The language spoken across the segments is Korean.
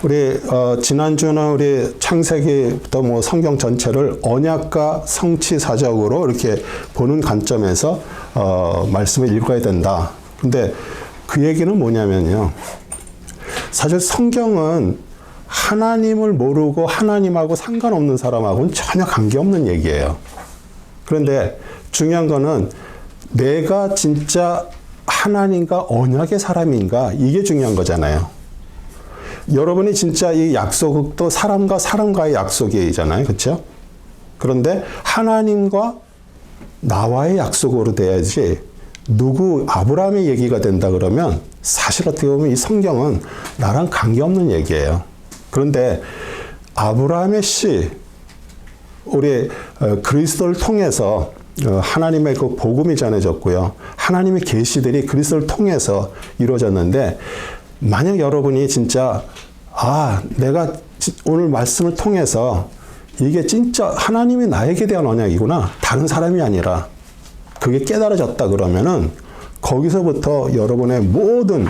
우리 지난주는 우리 창세기부터 뭐 성경 전체를 언약과 성취사적으로 이렇게 보는 관점에서 말씀을 읽어야 된다. 근데 그 얘기는 뭐냐면요. 사실 성경은 하나님을 모르고 하나님하고 상관없는 사람하고는 전혀 관계없는 얘기예요. 그런데 중요한 거는 내가 진짜 하나님과 언약의 사람인가, 이게 중요한 거잖아요. 여러분이 진짜 이 약속도 사람과 사람과의 약속이잖아요. 그렇죠? 그런데 하나님과 나와의 약속으로 돼야지, 누구 아브라함의 얘기가 된다 그러면 사실 어떻게 보면 이 성경은 나랑 관계없는 얘기예요. 그런데 아브라함의 씨, 우리 그리스도를 통해서 하나님의 그 복음이 전해졌고요. 하나님의 계시들이 그리스도를 통해서 이루어졌는데, 만약 여러분이 진짜 내가 오늘 말씀을 통해서 이게 진짜 하나님이 나에게 대한 언약이구나, 다른 사람이 아니라, 그게 깨달아졌다 그러면은 거기서부터 여러분의 모든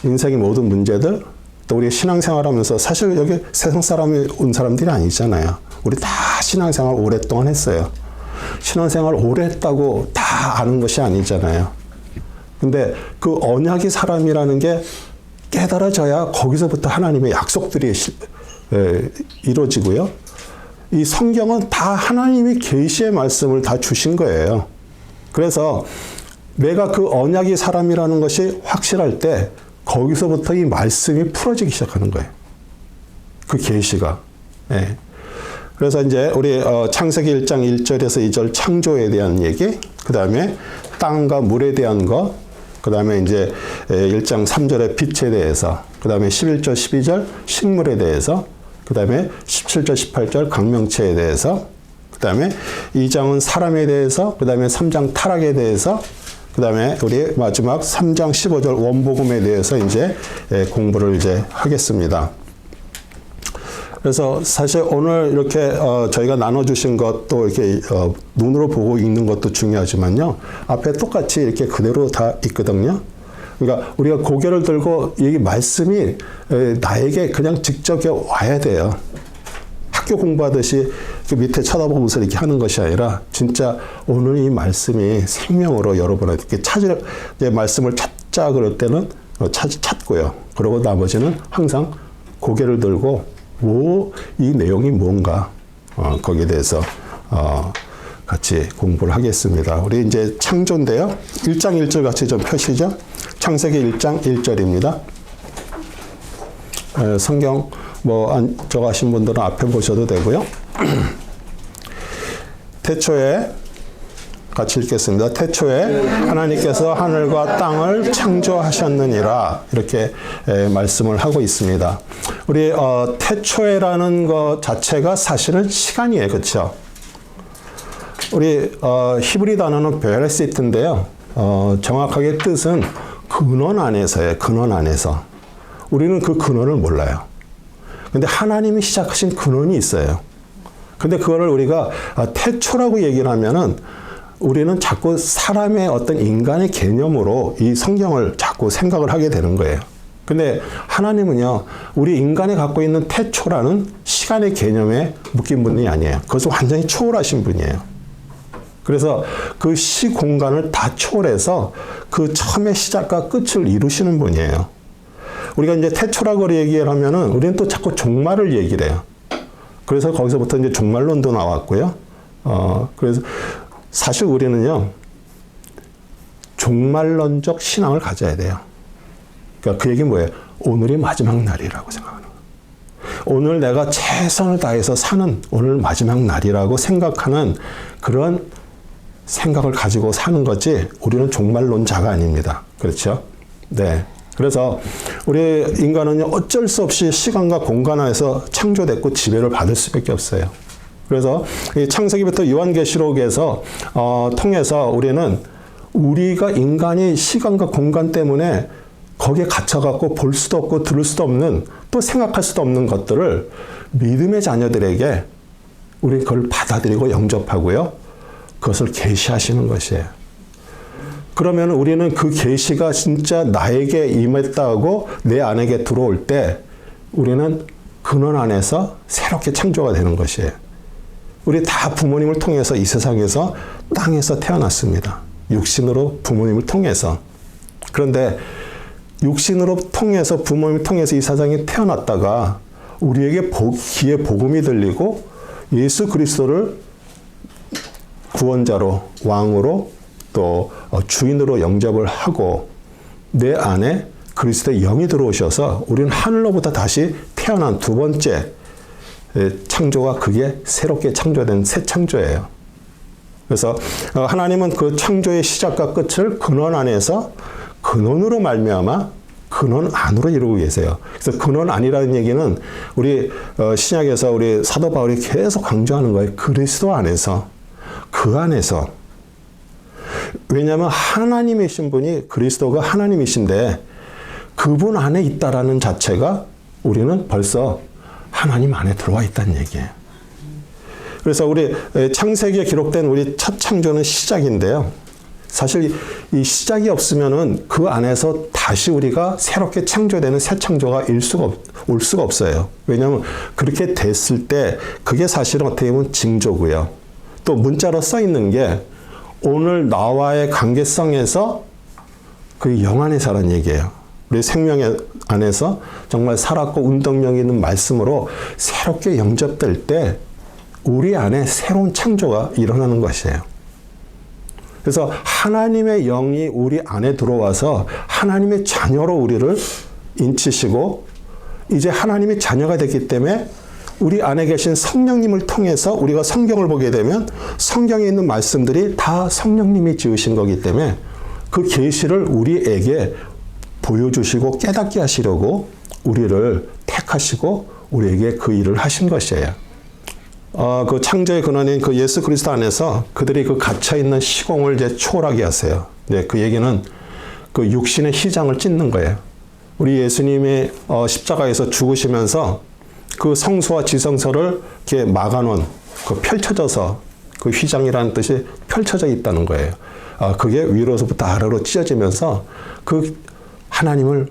인생의 모든 문제들, 또 우리 신앙생활하면서, 사실 여기 세상 사람이 온 사람들이 아니잖아요. 우리 다 신앙생활 오랫동안 했어요. 신앙생활 오래 했다고 다 아는 것이 아니잖아요. 근데 그 언약의 사람이라는 게 깨달아져야 거기서부터 하나님의 약속들이 이루어지고요. 이 성경은 다 하나님이 계시의 말씀을 다 주신 거예요. 그래서 내가 그 언약의 사람이라는 것이 확실할 때 거기서부터 이 말씀이 풀어지기 시작하는 거예요. 그 계시가. 예. 그래서 이제 우리 창세기 1장 1절에서 2절 창조에 대한 얘기, 그 다음에 땅과 물에 대한 것, 그 다음에 이제 1장 3절의 빛에 대해서, 그 다음에 11절 12절 식물에 대해서, 그 다음에 17절 18절 강명체에 대해서, 그 다음에 2장은 사람에 대해서, 그 다음에 3장 타락에 대해서, 그 다음에 우리 마지막 3장 15절 원복음에 대해서 이제 공부를 이제 하겠습니다. 그래서 사실 오늘 이렇게 저희가 나눠주신 것도 이렇게 눈으로 보고 읽는 것도 중요하지만요. 앞에 똑같이 이렇게 그대로 다 있거든요. 그러니까 우리가 고개를 들고 이 말씀이 나에게 그냥 직접 와야 돼요. 학교 공부하듯이 그 밑에 쳐다보면서 이렇게 하는 것이 아니라 진짜 오늘 이 말씀이 생명으로 여러분에게 이제 말씀을 찾자 그럴 때는 찾고요. 그리고 나머지는 항상 고개를 들고 이 내용이 뭔가 거기에 대해서 같이 공부를 하겠습니다. 우리 이제 창조인데요. 1장 1절 같이 좀 펴시죠. 창세기 1장 1절입니다. 성경 저거 하신 분들은 앞에 보셔도 되고요. 태초에 같이 읽겠습니다. 태초에 하나님께서 하늘과 땅을 창조하셨느니라, 이렇게 말씀을 하고 있습니다. 우리 태초에라는 것 자체가 사실은 시간이에요. 그렇죠? 우리 히브리 단어는 베레시트인데요. 정확하게 뜻은 근원 안에서예요. 근원 안에서. 우리는 그 근원을 몰라요. 근데 하나님이 시작하신 근원이 있어요. 근데 그거를 우리가 태초라고 얘기를 하면은 우리는 자꾸 사람의 어떤 인간의 개념으로 이 성경을 자꾸 생각을 하게 되는 거예요. 근데 하나님은요, 우리 인간이 갖고 있는 태초라는 시간의 개념에 묶인 분이 아니에요. 그것을 완전히 초월하신 분이에요. 그래서 그 시공간을 다 초월해서 그 처음의 시작과 끝을 이루시는 분이에요. 우리가 이제 태초라고 얘기를 하면은 우리는 또 자꾸 종말을 얘기를 해요. 그래서 거기서부터 이제 종말론도 나왔고요. 그래서 사실 우리는요, 종말론적 신앙을 가져야 돼요. 그러니까 그 얘기는 뭐예요? 오늘이 마지막 날이라고 생각하는 거예요. 오늘 내가 최선을 다해서 사는 오늘 마지막 날이라고 생각하는 그런 생각을 가지고 사는 거지, 우리는 종말론자가 아닙니다. 그렇죠? 네. 그래서 우리 인간은요, 어쩔 수 없이 시간과 공간 안에서 창조됐고 지배를 받을 수밖에 없어요. 그래서 이 창세기부터 요한계시록에서 통해서 우리가 인간이 시간과 공간 때문에 거기에 갇혀갖고 볼 수도 없고 들을 수도 없는, 또 생각할 수도 없는 것들을 믿음의 자녀들에게 우리 그걸 받아들이고 영접하고요, 그것을 계시하시는 것이에요. 그러면 우리는 그 계시가 진짜 나에게 임했다고 내 안에게 들어올 때 우리는 근원 안에서 새롭게 창조가 되는 것이에요. 우리 다 부모님을 통해서 이 세상에서 땅에서 태어났습니다. 육신으로 부모님을 통해서. 그런데 육신으로 통해서 부모님을 통해서 이 세상에 태어났다가 우리에게 귀에 복음이 들리고 예수 그리스도를 구원자로 왕으로 또 주인으로 영접을 하고 내 안에 그리스도의 영이 들어오셔서 우리는 하늘로부터 다시 태어난 두 번째 창조가 그게 새롭게 창조된 새 창조예요. 그래서 하나님은 그 창조의 시작과 끝을 근원 안에서 근원으로 말미암아 근원 안으로 이루고 계세요. 그래서 근원 안이라는 얘기는 우리 신약에서 우리 사도 바울이 계속 강조하는 거예요. 그리스도 안에서, 그 안에서. 왜냐하면 하나님이신 분이 그리스도가 하나님이신데 그분 안에 있다라는 자체가 우리는 벌써 하나님 안에 들어와 있다는 얘기예요. 그래서 우리 창세기에 기록된 우리 첫 창조는 시작인데요. 사실 이 시작이 없으면은 그 안에서 다시 우리가 새롭게 창조되는 새 창조가 올 수가 없어요. 왜냐하면 그렇게 됐을 때 그게 사실은 어떻게 보면 징조고요. 또 문자로 써 있는 게 오늘 나와의 관계성에서 그 영 안에서라는 얘기예요. 우리 생명 안에서 정말 살았고 운동력 있는 말씀으로 새롭게 영접될 때 우리 안에 새로운 창조가 일어나는 것이에요. 그래서 하나님의 영이 우리 안에 들어와서 하나님의 자녀로 우리를 인치시고 이제 하나님의 자녀가 됐기 때문에 우리 안에 계신 성령님을 통해서 우리가 성경을 보게 되면 성경에 있는 말씀들이 다 성령님이 지으신 거기 때문에 그 계시를 우리에게 보여주시고 깨닫게 하시려고 우리를 택하시고 우리에게 그 일을 하신 것이에요. 그 창조의 근원인 그 예수 그리스도 안에서 그들이 그 갇혀있는 시공을 이제 초월하게 하세요. 네, 그 얘기는 그 육신의 휘장을 찢는 거예요. 우리 예수님이 십자가에서 죽으시면서 그 성소와 지성소를 이렇게 막아놓은 그 펼쳐져서 그 휘장이라는 뜻이 펼쳐져 있다는 거예요. 그게 위로서부터 아래로 찢어지면서 그 하나님을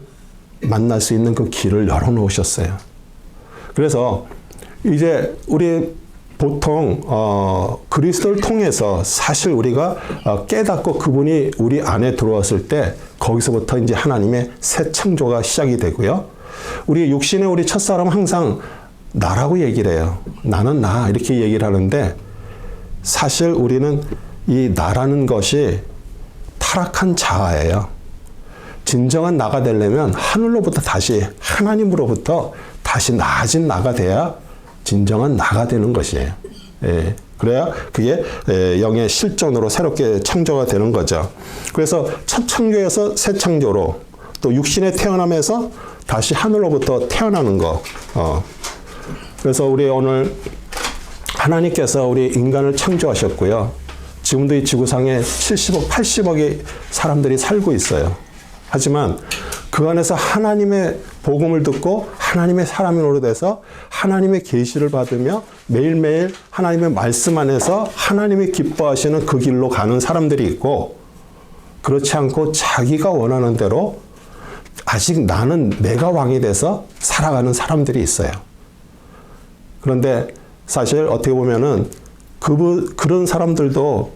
만날 수 있는 그 길을 열어놓으셨어요. 그래서 이제 우리 보통 그리스도를 통해서 사실 우리가 깨닫고 그분이 우리 안에 들어왔을 때 거기서부터 이제 하나님의 새 창조가 시작이 되고요. 우리 육신의 우리 첫사람은 항상 나라고 얘기를 해요. 나는 나 이렇게 얘기를 하는데 사실 우리는 이 나라는 것이 타락한 자아예요. 진정한 나가 되려면 하늘로부터 다시 하나님으로부터 다시 나아진 나가 돼야 진정한 나가 되는 것이에요. 예, 그래야 그게 영의 실존으로 새롭게 창조가 되는 거죠. 그래서 첫 창조에서 새 창조로 또 육신에 태어나면서 다시 하늘로부터 태어나는 거. 그래서 우리 오늘 하나님께서 우리 인간을 창조하셨고요. 지금도 이 지구상에 70억, 80억의 사람들이 살고 있어요. 하지만 그 안에서 하나님의 복음을 듣고 하나님의 사람이 노릇해서 하나님의 계시를 받으며 매일매일 하나님의 말씀 안에서 하나님이 기뻐하시는 그 길로 가는 사람들이 있고 그렇지 않고 자기가 원하는 대로 아직 나는 내가 왕이 돼서 살아가는 사람들이 있어요. 그런데 사실 어떻게 보면은 그런 사람들도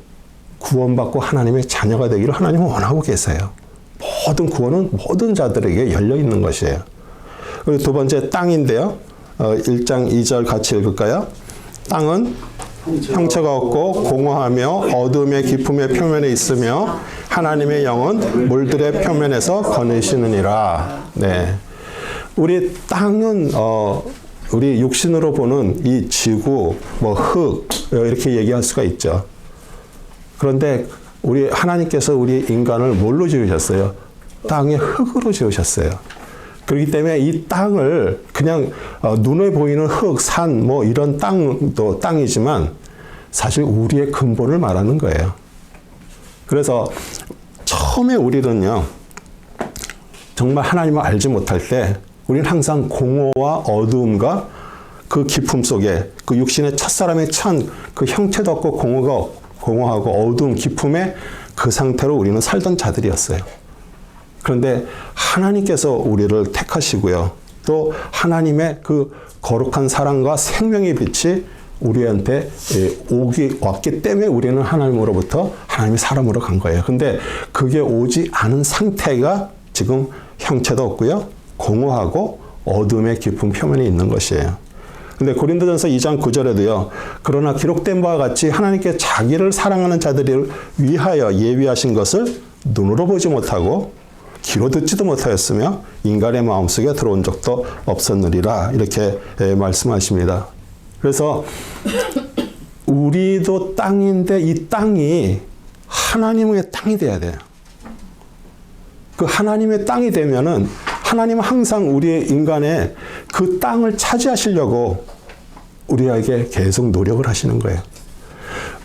구원받고 하나님의 자녀가 되기를 하나님은 원하고 계세요. 모든 구원은 모든 자들에게 열려 있는 것이에요. 그리고 두 번째 땅인데요. 1장 2절 같이 읽을까요? 땅은 형체가 없고 공허하며 어둠의 깊음의 표면에 있으며 하나님의 영은 물들의 표면에서 거느시느니라. 네. 우리 땅은 우리 육신으로 보는 이 지구, 흙 이렇게 얘기할 수가 있죠. 그런데 우리 하나님께서 우리 인간을 뭘로 지으셨어요? 땅의 흙으로 지으셨어요. 그렇기 때문에 이 땅을 그냥 눈에 보이는 흙, 산, 이런 땅도 땅이지만 사실 우리의 근본을 말하는 거예요. 그래서 처음에 우리는요, 정말 하나님을 알지 못할 때 우리는 항상 공허와 어두움과 그 깊음 속에 그 육신의 첫사람의 천, 그 형체도 없고 공허하고 어두움 깊음에 그 상태로 우리는 살던 자들이었어요. 그런데 하나님께서 우리를 택하시고요. 또 하나님의 그 거룩한 사랑과 생명의 빛이 우리한테 왔기 때문에 우리는 하나님으로부터 하나님의 사람으로 간 거예요. 근데 그게 오지 않은 상태가 지금 형체도 없고요. 공허하고 어둠의 깊은 표면에 있는 것이에요. 근데 고린도전서 2장 9절에도요. 그러나 기록된 바와 같이 하나님께 자기를 사랑하는 자들을 위하여 예비하신 것을 눈으로 보지 못하고 귀로 듣지도 못하였으며 인간의 마음속에 들어온 적도 없었느니라 이렇게 말씀하십니다. 그래서 우리도 땅인데 이 땅이 하나님의 땅이 돼야 돼요. 그 하나님의 땅이 되면은 하나님은 항상 우리 인간의 그 땅을 차지하시려고 우리에게 계속 노력을 하시는 거예요.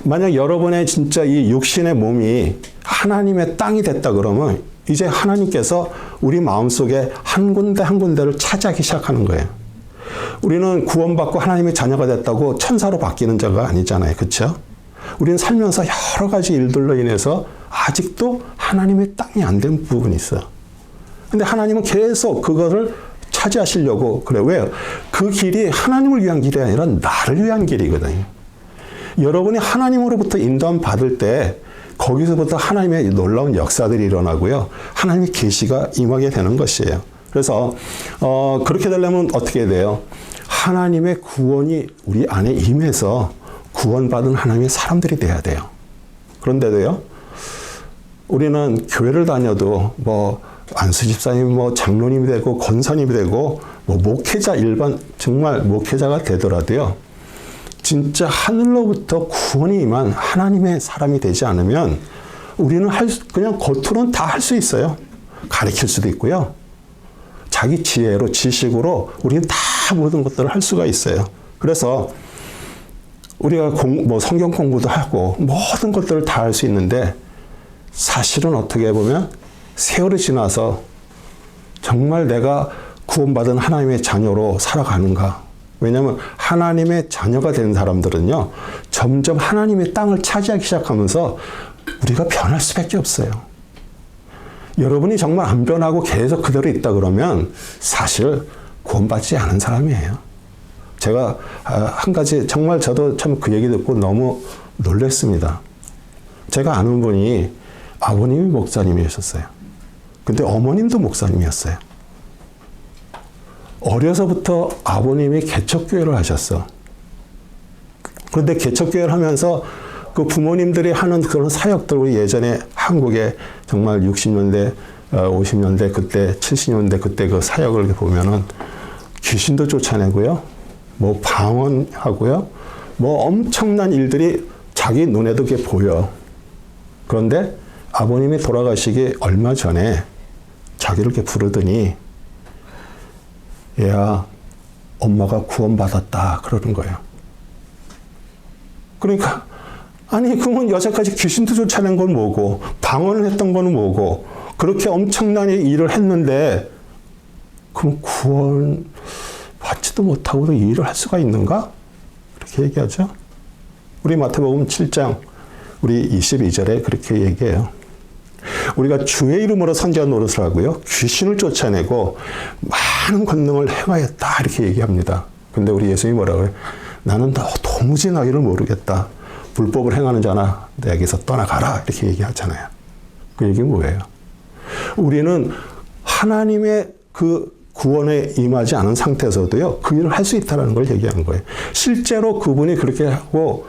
만약 여러분의 진짜 이 육신의 몸이 하나님의 땅이 됐다 그러면 이제 하나님께서 우리 마음속에 한 군데 한 군데를 차지하기 시작하는 거예요. 우리는 구원받고 하나님의 자녀가 됐다고 천사로 바뀌는 자가 아니잖아요. 그렇죠? 우리는 살면서 여러 가지 일들로 인해서 아직도 하나님의 땅이 안 된 부분이 있어요. 근데 하나님은 계속 그거를 차지하시려고 그래요. 왜요? 그 길이 하나님을 위한 길이 아니라 나를 위한 길이거든요. 여러분이 하나님으로부터 인도함 받을 때 거기서부터 하나님의 놀라운 역사들이 일어나고요. 하나님의 계시가 임하게 되는 것이에요. 그래서 그렇게 되려면 어떻게 돼요? 하나님의 구원이 우리 안에 임해서 구원받은 하나님의 사람들이 돼야 돼요. 그런데도요. 우리는 교회를 다녀도 안수 집사님 장로님이 되고 권사님이 되고 목회자 일반 정말 목회자가 되더라도요. 진짜 하늘로부터 구원이 임한 하나님의 사람이 되지 않으면 우리는 그냥 겉으로는 다 할 수 있어요. 가르칠 수도 있고요. 자기 지혜로 지식으로 우리는 다 모든 것들을 할 수가 있어요. 그래서 우리가 성경 공부도 하고 모든 것들을 다 할 수 있는데 사실은 어떻게 보면 세월이 지나서 정말 내가 구원받은 하나님의 자녀로 살아가는가? 왜냐하면 하나님의 자녀가 된 사람들은요. 점점 하나님의 땅을 차지하기 시작하면서 우리가 변할 수밖에 없어요. 여러분이 정말 안 변하고 계속 그대로 있다 그러면 사실 구원받지 않은 사람이에요. 제가 한 가지 정말 저도 참 그 얘기 듣고 너무 놀랐습니다. 제가 아는 분이 아버님이 목사님이셨어요. 근데 어머님도 목사님이었어요. 어려서부터 아버님이 개척교회를 하셨어. 그런데 개척교회를 하면서 그 부모님들이 하는 그런 사역들, 예전에 한국에 정말 60년대, 50년대, 그때 70년대 그때 그 사역을 보면은 귀신도 쫓아내고요. 방언하고요. 엄청난 일들이 자기 눈에도 그게 보여. 그런데 아버님이 돌아가시기 얼마 전에 자기를 이렇게 부르더니 얘야, 엄마가 구원받았다 그러는 거예요. 그러니까 아니 그러면 여자까지 귀신도 쫓아낸 건 뭐고 방언을 했던 건 뭐고 그렇게 엄청난 일을 했는데 그럼 구원 받지도 못하고도 이 일을 할 수가 있는가? 그렇게 얘기하죠. 우리 마태복음 7장 우리 22절에 그렇게 얘기해요. 우리가 주의 이름으로 선지자 노릇을 하고요. 귀신을 쫓아내고 많은 권능을 행하였다 이렇게 얘기합니다. 근데 우리 예수님이 뭐라고 해요? 나는 도무지 너희를 모르겠다. 불법을 행하는 자나 내게서 떠나가라 이렇게 얘기하잖아요. 그 얘기는 뭐예요? 우리는 하나님의 그 구원에 임하지 않은 상태에서도요. 그 일을 할 수 있다는 걸 얘기하는 거예요. 실제로 그분이 그렇게 하고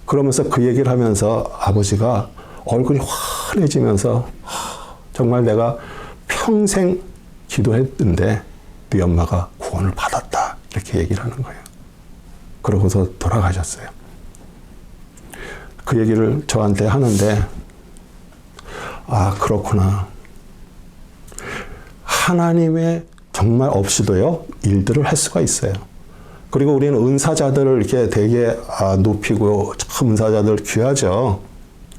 그러면서 그 얘기를 하면서 아버지가 얼굴이 환해지면서 정말 내가 평생 기도했는데 네 엄마가 구원을 받았다 이렇게 얘기를 하는 거예요. 그러고서 돌아가셨어요. 그 얘기를 저한테 하는데 그렇구나. 하나님의 정말 없이도요 일들을 할 수가 있어요. 그리고 우리는 은사자들을 이렇게 되게 높이고 참 은사자들 귀하죠.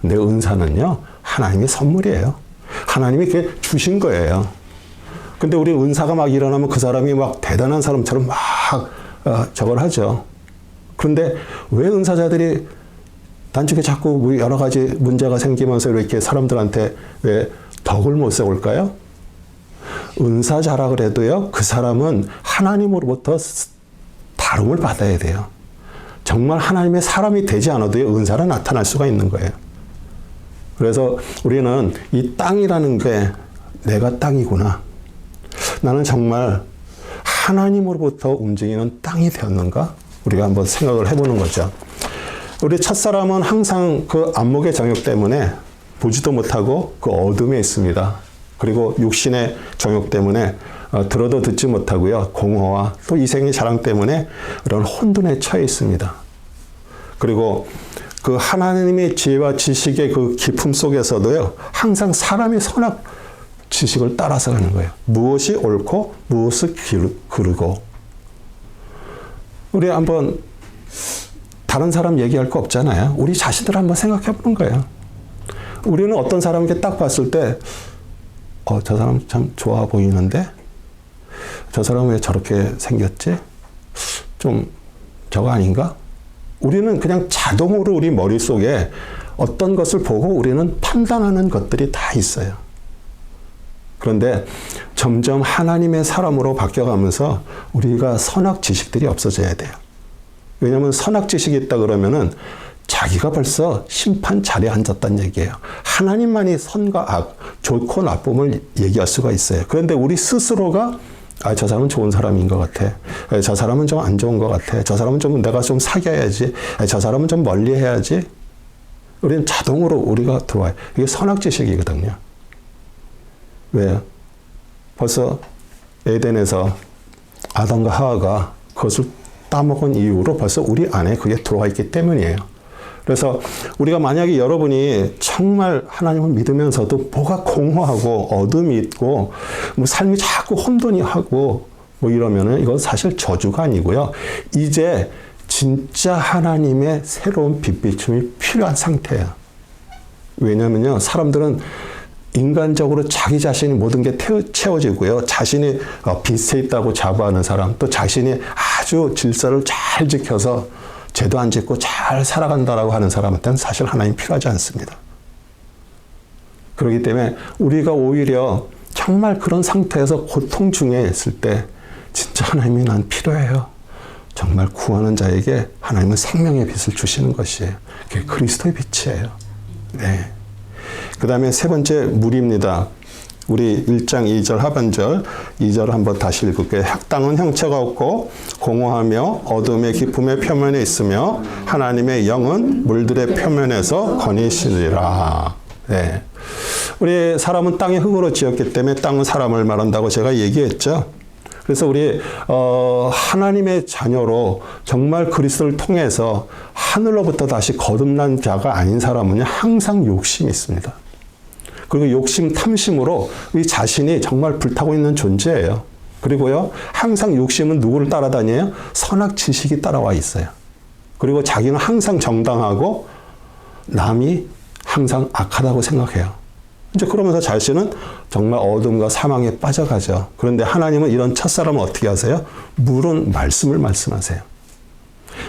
근데 은사는요 하나님의 선물이에요. 하나님이 이렇게 주신 거예요. 근데 우리 은사가 막 일어나면 그 사람이 막 대단한 사람처럼 막 저걸 하죠. 그런데 왜 은사자들이 단축에 자꾸 여러 가지 문제가 생기면서 이렇게 사람들한테 왜 덕을 못 세울까요? 은사자라 그래도요, 그 사람은 하나님으로부터 다름을 받아야 돼요. 정말 하나님의 사람이 되지 않아도요, 은사는 나타날 수가 있는 거예요. 그래서 우리는 이 땅이라는 게 내가 땅이구나. 나는 정말 하나님으로부터 움직이는 땅이 되었는가? 우리가 한번 생각을 해보는 거죠. 우리 첫사람은 항상 그 안목의 정욕 때문에 보지도 못하고 그 어둠에 있습니다. 그리고 육신의 정욕 때문에 들어도 듣지 못하고요. 공허와 또 이생의 자랑 때문에 이런 혼돈에 처해 있습니다. 그리고 그 하나님의 지혜와 지식의 그 깊음 속에서도요, 항상 사람이 선악 지식을 따라서 가는 거예요. 무엇이 옳고 무엇이 그르고. 우리 한번 다른 사람 얘기할 거 없잖아요. 우리 자신들 한번 생각해 보는 거예요. 우리는 어떤 사람에게 딱 봤을 때 저 사람 참 좋아 보이는데 저 사람은 왜 저렇게 생겼지? 좀 저거 아닌가? 우리는 그냥 자동으로 우리 머릿속에 어떤 것을 보고 우리는 판단하는 것들이 다 있어요. 그런데 점점 하나님의 사람으로 바뀌어가면서 우리가 선악 지식들이 없어져야 돼요. 왜냐하면 선악 지식이 있다 그러면은 자기가 벌써 심판 자리에 앉았다는 얘기예요. 하나님만이 선과 악, 좋고 나쁨을 얘기할 수가 있어요. 그런데 우리 스스로가 저 사람은 좋은 사람인 것 같아. 저 사람은 좀 안 좋은 것 같아. 저 사람은 좀 내가 좀 사귀어야지. 저 사람은 좀 멀리 해야지. 우리는 자동으로 우리가 들어와요. 이게 선악지식이거든요. 왜요? 벌써 에덴에서 아담과 하와가 그것을 따먹은 이후로 벌써 우리 안에 그게 들어와 있기 때문이에요. 그래서 우리가 만약에 여러분이 정말 하나님을 믿으면서도 뭐가 공허하고 어둠이 있고 뭐 삶이 자꾸 혼돈이 하고 뭐 이러면은 이건 사실 저주가 아니고요. 이제 진짜 하나님의 새로운 빛비춤이 필요한 상태예요. 왜냐면요, 사람들은 인간적으로 자기 자신이 모든 게 채워지고요. 자신이 빛에 있다고 자부하는 사람, 또 자신이 아주 질서를 잘 지켜서 죄도 안 짓고 잘 살아간다라고 하는 사람한테는 사실 하나님 필요하지 않습니다. 그렇기 때문에 우리가 오히려 정말 그런 상태에서 고통 중에 있을 때 진짜 하나님이 난 필요해요. 정말 구하는 자에게 하나님은 생명의 빛을 주시는 것이에요. 그게 그리스도의 빛이에요. 네. 그 다음에 세 번째 물입니다. 우리 1장 2절 하반절 2절 한번 다시 읽을게요. 땅은 형체가 없고 공허하며 어둠의 깊음의 표면에 있으며 하나님의 영은 물들의 표면에서 거니시리라. 네. 우리 사람은 땅의 흙으로 지었기 때문에 땅은 사람을 말한다고 제가 얘기했죠. 그래서 우리 하나님의 자녀로 정말 그리스도를 통해서 하늘로부터 다시 거듭난 자가 아닌 사람은 항상 욕심이 있습니다. 그리고 욕심, 탐심으로 이 자신이 정말 불타고 있는 존재예요. 그리고요, 항상 욕심은 누구를 따라다녀요? 선악 지식이 따라와 있어요. 그리고 자기는 항상 정당하고 남이 항상 악하다고 생각해요. 이제 그러면서 자신은 정말 어둠과 사망에 빠져가죠. 그런데 하나님은 이런 첫사람을 어떻게 하세요? 물은 말씀을 말씀하세요.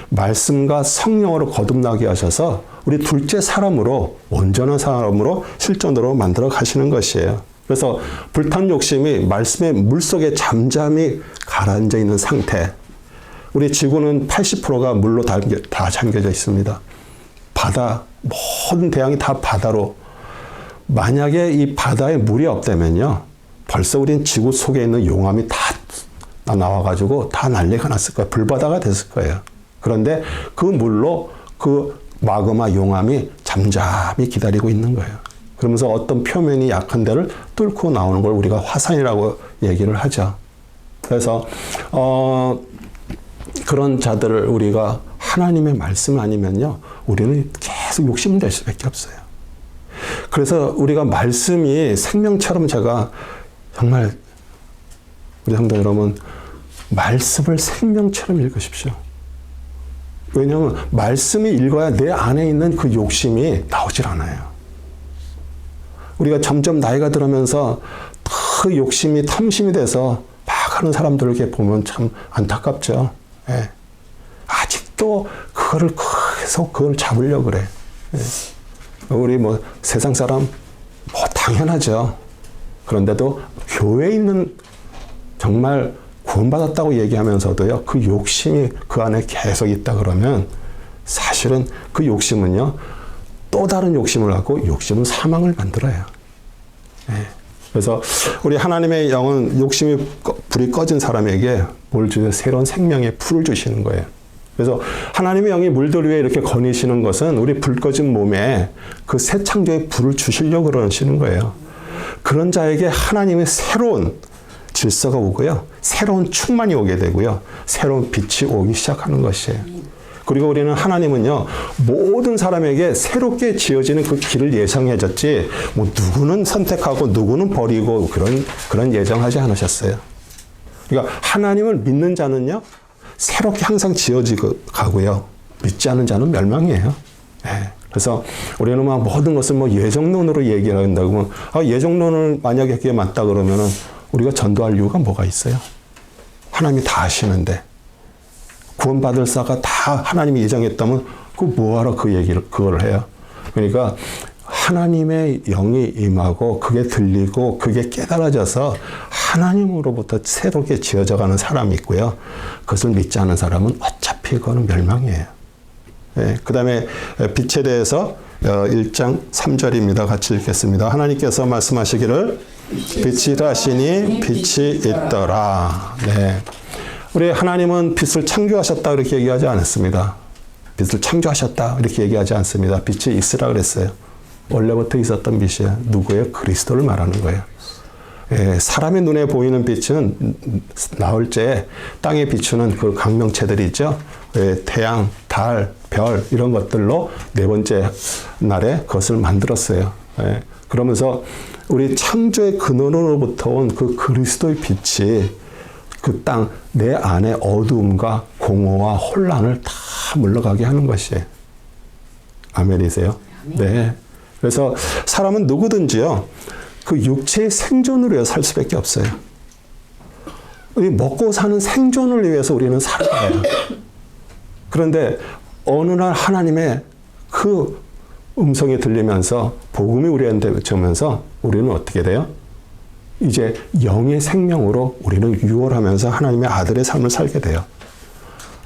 말씀과 성령으로 거듭나게 하셔서 우리 둘째 사람으로, 온전한 사람으로 실존으로 만들어 가시는 것이에요. 그래서 불탄 욕심이 말씀의 물속에 잠잠히 가라앉아 있는 상태. 우리 지구는 80%가 물로 다 잠겨져 있습니다. 바다, 모든 대양이 다 바다로. 만약에 이 바다에 물이 없다면요, 벌써 우린 지구 속에 있는 용암이 다 나와가지고 다 난리가 났을 거예요. 불바다가 됐을 거예요. 그런데 그 물로 그 마그마 용암이 잠잠히 기다리고 있는 거예요. 그러면서 어떤 표면이 약한 데를 뚫고 나오는 걸 우리가 화산이라고 얘기를 하죠. 그래서 그런 자들을 우리가 하나님의 말씀 아니면요, 우리는 계속 욕심을 낼 수밖에 없어요. 그래서 우리가 말씀이 생명처럼, 제가 정말 우리 성도 여러분, 말씀을 생명처럼 읽으십시오. 왜냐하면 말씀이 읽어야 내 안에 있는 그 욕심이 나오질 않아요. 우리가 점점 나이가 들으면서 그 욕심이 탐심이 돼서 막 하는 사람들을 이렇게 보면 참 안타깝죠. 예. 아직도 그거를 계속 그걸 잡으려고 그래. 예. 우리 뭐 세상 사람 뭐 당연하죠. 그런데도 교회에 있는 정말 구원받았다고 얘기하면서도요, 그 욕심이 그 안에 계속 있다 그러면 사실은 그 욕심은요, 또 다른 욕심을 하고 욕심은 사망을 만들어요. 네. 그래서 우리 하나님의 영은 욕심이 불이 꺼진 사람에게 뭘 주세요? 새로운 생명의 풀을 주시는 거예요. 그래서 하나님의 영이 물들 위에 이렇게 거니시는 것은 우리 불 꺼진 몸에 그 새 창조의 불을 주시려고 그러시는 거예요. 그런 자에게 하나님의 새로운 질서가 오고요. 새로운 충만이 오게 되고요. 새로운 빛이 오기 시작하는 것이에요. 그리고 우리는 하나님은요, 모든 사람에게 새롭게 지어지는 그 길을 예정해졌지, 뭐 누구는 선택하고 누구는 버리고 그런 예정하지 않으셨어요. 그러니까 하나님을 믿는 자는요, 새롭게 항상 지어지고 가고요. 믿지 않은 자는 멸망이에요. 네. 그래서 우리는 막 모든 것을 뭐 예정론으로 얘기를 한다고, 예정론을 만약에 그게 맞다 그러면은 우리가 전도할 이유가 뭐가 있어요? 하나님이 다 아시는데. 구원받을 자가 다 하나님이 예정했다면 그 뭐하러 그걸 해요? 그러니까 하나님의 영이 임하고 그게 들리고 그게 깨달아져서 하나님으로부터 새롭게 지어져가는 사람이 있고요. 그것을 믿지 않은 사람은 어차피 그거는 멸망이에요. 네, 그 다음에 빛에 대해서 1장 3절입니다. 같이 읽겠습니다. 하나님께서 말씀하시기를 빛이라 하시니 빛이 있더라. 네. 우리 하나님은 빛을 창조하셨다 이렇게 얘기하지 않았습니다. 빛을 창조하셨다 이렇게 얘기하지 않습니다. 빛이 있으라 그랬어요. 원래부터 있었던 빛이에요. 누구예요? 그리스도를 말하는 거예요. 예, 사람의 눈에 보이는 빛은 나흘째 땅에 비추는 그 강명체들이 있죠. 예, 태양, 달, 별 이런 것들로 네 번째 날에 그것을 만들었어요. 예, 그러면서 우리 창조의 근원으로부터 온 그 그리스도의 빛이 그 땅 내 안에 어두움과 공허와 혼란을 다 물러가게 하는 것이에요. 아멘이세요? 네. 그래서 사람은 누구든지요, 그 육체의 생존을 위해 살 수밖에 없어요. 먹고 사는 생존을 위해서 우리는 살아가요. 그런데 어느 날 하나님의 그 음성이 들리면서 복음이 우리한테 외쳐면서 우리는 어떻게 돼요? 이제 영의 생명으로 우리는 유월하면서 하나님의 아들의 삶을 살게 돼요.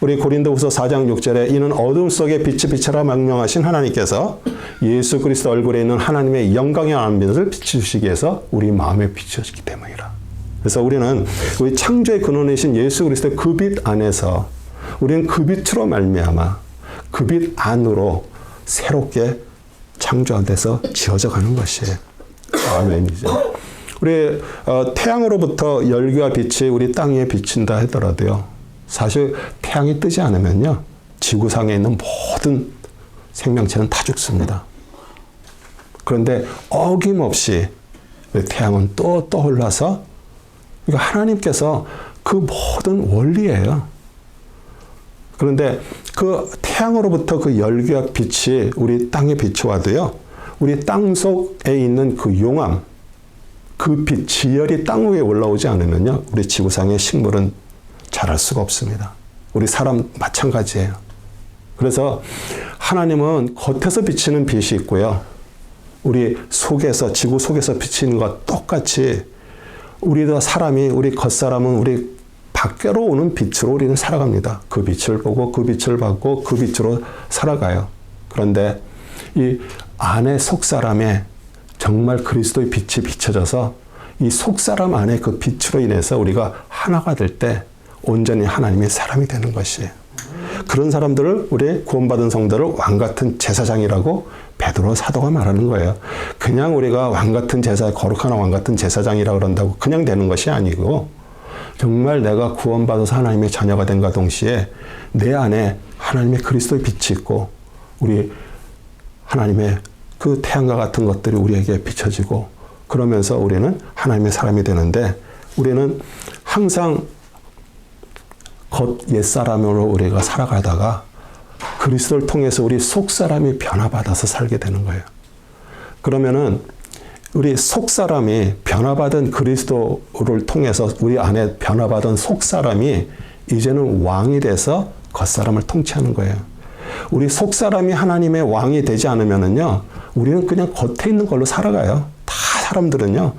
우리 고린도후서 4장 6절에 이는 어둠 속에 빛이 비치라 명령하신 하나님께서 예수 그리스도 얼굴에 있는 하나님의 영광의 안빛을 비추시기 위해서 우리 마음에 비추셨기 때문이라. 그래서 우리는 우리 창조의 근원이신 예수 그리스도의 그 빛 안에서 우리는 그 빛으로 말미암아 그 빛 안으로 새롭게 창조돼서 지어져 가는 것이에요. 아멘이죠. 우리 태양으로부터 열기와 빛이 우리 땅 위에 비친다 하더라도요. 사실 태양이 뜨지 않으면요. 지구상에 있는 모든 생명체는 다 죽습니다. 그런데 어김없이 태양은 또 떠올라서 그러니까 하나님께서 그 모든 원리예요. 그런데 그 태양으로부터 그 열기와 빛이 우리 땅에 비추어도요. 우리 땅 속에 있는 그 용암, 그 빛, 지열이 땅 위에 올라오지 않으면요. 우리 지구상의 식물은 자랄 수가 없습니다. 우리 사람 마찬가지예요. 그래서 하나님은 겉에서 비치는 빛이 있고요. 우리 속에서, 지구 속에서 비치는 것 똑같이 우리도 사람이, 우리 겉사람은 우리 밖으로 오는 빛으로 우리는 살아갑니다. 그 빛을 보고 그 빛을 받고 그 빛으로 살아가요. 그런데 이 안에 속사람에 정말 그리스도의 빛이 비춰져서 이 속사람 안에 그 빛으로 인해서 우리가 하나가 될 때 온전히 하나님의 사람이 되는 것이에요. 그런 사람들을 우리 구원받은 성도를 왕같은 제사장이라고 베드로 사도가 말하는 거예요. 그냥 우리가 왕같은 제사, 거룩한 왕같은 제사장이라고 그런다고 그냥 되는 것이 아니고 정말 내가 구원받아서 하나님의 자녀가 된과 동시에 내 안에 하나님의 그리스도의 빛이 있고 우리 하나님의 그 태양과 같은 것들이 우리에게 비춰지고 그러면서 우리는 하나님의 사람이 되는데 우리는 항상 겉 옛사람으로 우리가 살아가다가 그리스도를 통해서 우리 속사람이 변화받아서 살게 되는 거예요. 그러면은 우리 속사람이 변화받은 그리스도를 통해서 우리 안에 변화받은 속사람이 이제는 왕이 돼서 겉사람을 통치하는 거예요. 우리 속사람이 하나님의 왕이 되지 않으면은요, 우리는 그냥 겉에 있는 걸로 살아가요. 다 사람들은요,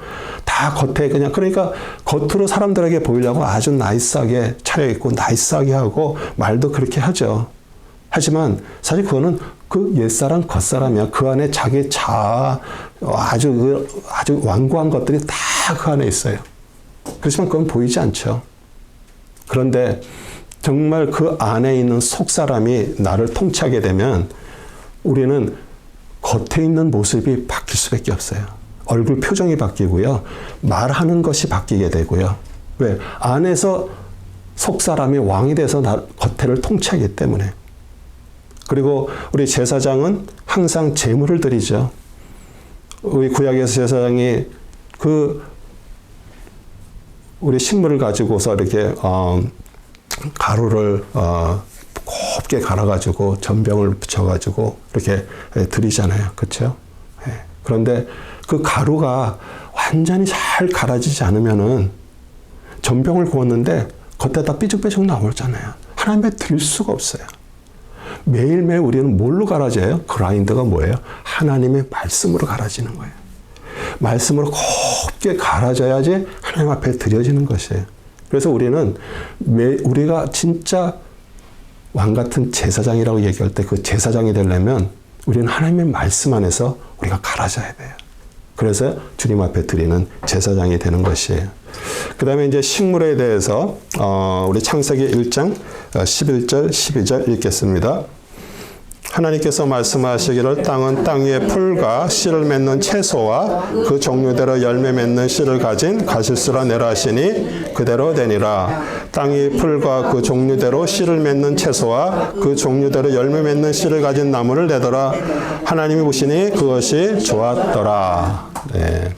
다 다 겉에 그냥 그러니까 겉으로 사람들에게 보이려고 아주 나이스하게 차려입고 나이스하게 하고 말도 그렇게 하죠. 하지만 사실 그거는 그 옛사람 겉사람이야. 그 안에 자기 자아 아주 완고한 것들이 다 그 안에 있어요. 그렇지만 그건 보이지 않죠. 그런데 정말 그 안에 있는 속사람이 나를 통치하게 되면 우리는 겉에 있는 모습이 바뀔 수밖에 없어요. 얼굴 표정이 바뀌고요. 말하는 것이 바뀌게 되고요. 왜? 안에서 속사람이 왕이 돼서 겉에를 통치하기 때문에. 그리고 우리 제사장은 항상 제물을 드리죠. 우리 구약에서 제사장이 우리 식물을 가지고서 이렇게 가루를 곱게 갈아가지고 전병을 붙여가지고 이렇게 드리잖아요. 그렇죠? 그런데 그 가루가 완전히 잘 갈아지지 않으면은 전병을 구웠는데 겉에다 삐죽삐죽 나오잖아요. 하나님께 드릴 수가 없어요. 매일매일 우리는 뭘로 갈아져요? 그라인더가 뭐예요? 하나님의 말씀으로 갈아지는 거예요. 말씀으로 곱게 갈아져야지 하나님 앞에 드려지는 것이에요. 그래서 우리가 진짜 왕 같은 제사장이라고 얘기할 때 그 제사장이 되려면 우리는 하나님의 말씀 안에서 우리가 갈아져야 돼요. 그래서 주님 앞에 드리는 제사장이 되는 것이에요. 그 다음에 이제 식물에 대해서 우리 창세기 1장 11절 12절 읽겠습니다. 하나님께서 말씀하시기를 땅은 땅 위에 풀과 씨를 맺는 채소와 그 종류대로 열매 맺는 씨를 가진 가시수라 내라 하시니 그대로 되니라. 땅이 풀과 그 종류대로 씨를 맺는 채소와 그 종류대로 열매 맺는 씨를 가진 나무를 내더라. 하나님이 보시니 그것이 좋았더라. 네.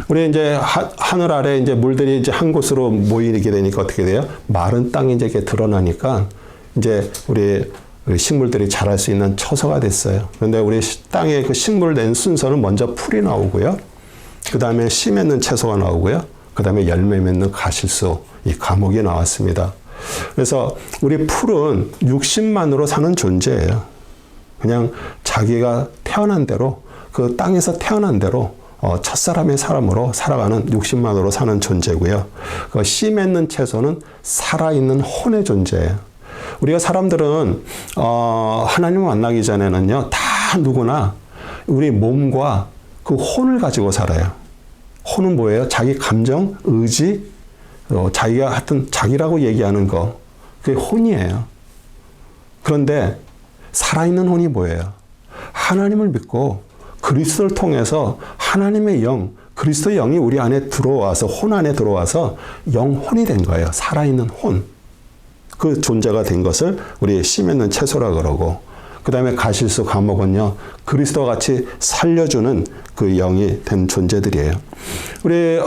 우리 이제 하늘 아래 이제 물들이 이제 한 곳으로 모이게 되니까 어떻게 돼요? 마른 땅이 이제 이렇게 드러나니까 이제 우리 식물들이 자랄 수 있는 처소가 됐어요. 그런데 우리 땅에 그 식물을 낸 순서는 먼저 풀이 나오고요. 그 다음에 씨 맺는 채소가 나오고요. 그 다음에 열매 맺는 가실수, 이 과목이 나왔습니다. 그래서 우리 풀은 육신만으로 사는 존재예요. 그냥 자기가 태어난 대로, 그 땅에서 태어난 대로 첫사람의 사람으로 살아가는 육신만으로 사는 존재고요. 그 씨 맺는 채소는 살아있는 혼의 존재예요. 우리가 사람들은 하나님을 만나기 전에는요, 다 누구나 우리 몸과 그 혼을 가지고 살아요. 혼은 뭐예요? 자기 감정, 의지, 자기가 하여튼 자기라고 얘기하는 거, 그게 혼이에요. 그런데 살아있는 혼이 뭐예요? 하나님을 믿고 그리스도를 통해서 하나님의 영, 그리스도의 영이 우리 안에 들어와서 혼 안에 들어와서 영혼이 된 거예요. 살아있는 혼. 그 존재가 된 것을 우리 씨 맺는 채소라 그러고, 그 다음에 가실수 과목은요, 그리스도와 같이 살려주는 그 영이 된 존재들이에요. 우리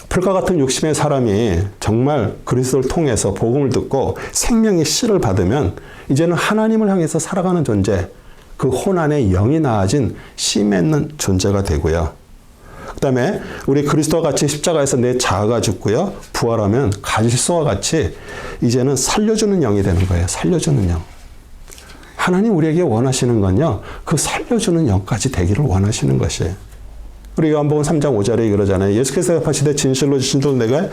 풀과 같은 육신의 사람이 정말 그리스도를 통해서 복음을 듣고 생명의 씨를 받으면 이제는 하나님을 향해서 살아가는 존재, 그 혼 안에 영이 나아진 씨 맺는 존재가 되고요. 그 다음에 우리 그리스도와 같이 십자가에서 내 자아가 죽고요. 부활하면 가실수와 같이 이제는 살려주는 영이 되는 거예요. 살려주는 영. 하나님 우리에게 원하시는 건요. 그 살려주는 영까지 되기를 원하시는 것이에요. 우리 요한복음 3장 5절에 그러잖아요. 예수께서 대답하시되 진실로 진실로 내가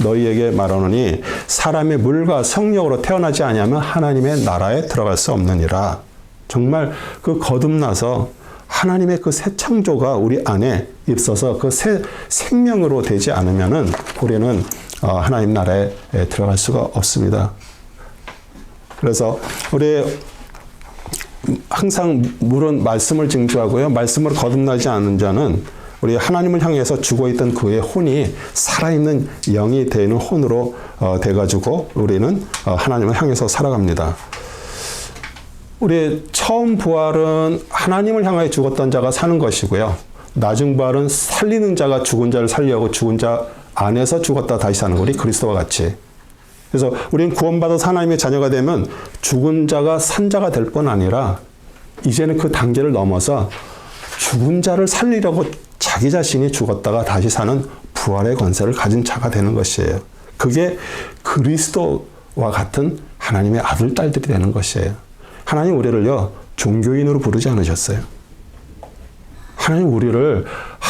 너희에게 말하노니 사람의 물과 성령으로 태어나지 아니하면 하나님의 나라에 들어갈 수 없느니라. 정말 그 거듭나서 하나님의 그 새 창조가 우리 안에 있어서 그 새 생명으로 되지 않으면은 우리는 하나님 나라에 들어갈 수가 없습니다. 그래서 우리 항상 물은 말씀을 징조하고요. 말씀으로 거듭나지 않은 자는 우리 하나님을 향해서 죽어있던 그의 혼이 살아있는 영이 되는 혼으로 돼가지고 우리는 하나님을 향해서 살아갑니다. 우리 처음 부활은 하나님을 향하여 죽었던 자가 사는 것이고요. 나중 부활은 살리는 자가 죽은 자를 살려고 죽은 자 안에서 죽었다 다시 사는 거리 그리스도와 같이. 그래서 우리는 구원받아서 하나님의 자녀가 되면 죽은 자가 산 자가 될 뿐 아니라 이제는 그 단계를 넘어서 죽은 자를 살리려고 자기 자신이 죽었다가 다시 사는 부활의 권세를 가진 자가 되는 것이에요. 그게 그리스도와 같은 하나님의 아들, 딸들이 되는 것이에요. 하나님 우리를요, 종교인으로 부르지 않으셨어요. 하나님 우리를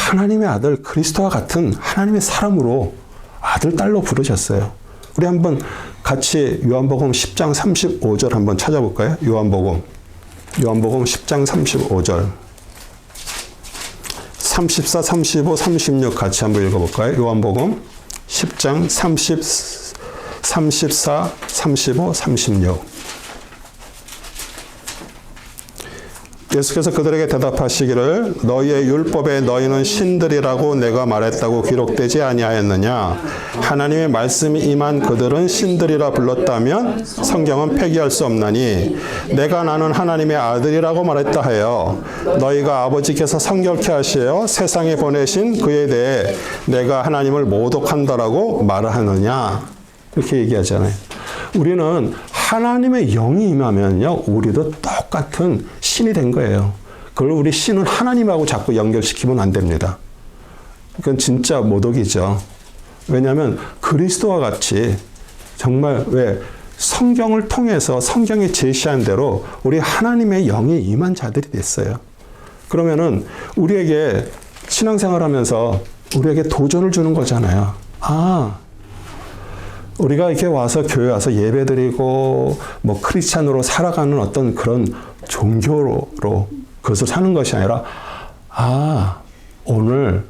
하나님의 아들 그리스도와 같은 하나님의 사람으로 아들, 딸로 부르셨어요. 우리 한번 같이 요한복음 10장 35절 한번 찾아볼까요? 요한복음 10장 35절. 34, 35, 36 같이 한번 읽어볼까요? 요한복음 10장 34, 35, 36. 예수께서 그들에게 대답하시기를 너희의 율법에 너희는 신들이라고 내가 말했다고 기록되지 아니하였느냐. 하나님의 말씀이 임한 그들은 신들이라 불렀다면 성경은 폐기할 수 없나니 내가 나는 하나님의 아들이라고 말했다 하여 너희가 아버지께서 성결케 하시어 세상에 보내신 그에 대해 내가 하나님을 모독한다라고 말하느냐. 이렇게 얘기하잖아요. 우리는 하나님의 영이 임하면요, 우리도 똑같은 신이 된 거예요. 그걸 우리 신은 하나님하고 자꾸 연결시키면 안 됩니다. 그건 진짜 모독이죠. 왜냐하면 그리스도와 같이 정말 성경을 통해서 성경이 제시한 대로 우리 하나님의 영이 임한 자들이 됐어요. 그러면은 우리에게 신앙생활하면서 우리에게 도전을 주는 거잖아요. 우리가 이렇게 와서 교회 와서 예배드리고 뭐 크리스찬으로 살아가는 어떤 그런 종교로 그것을 사는 것이 아니라 오늘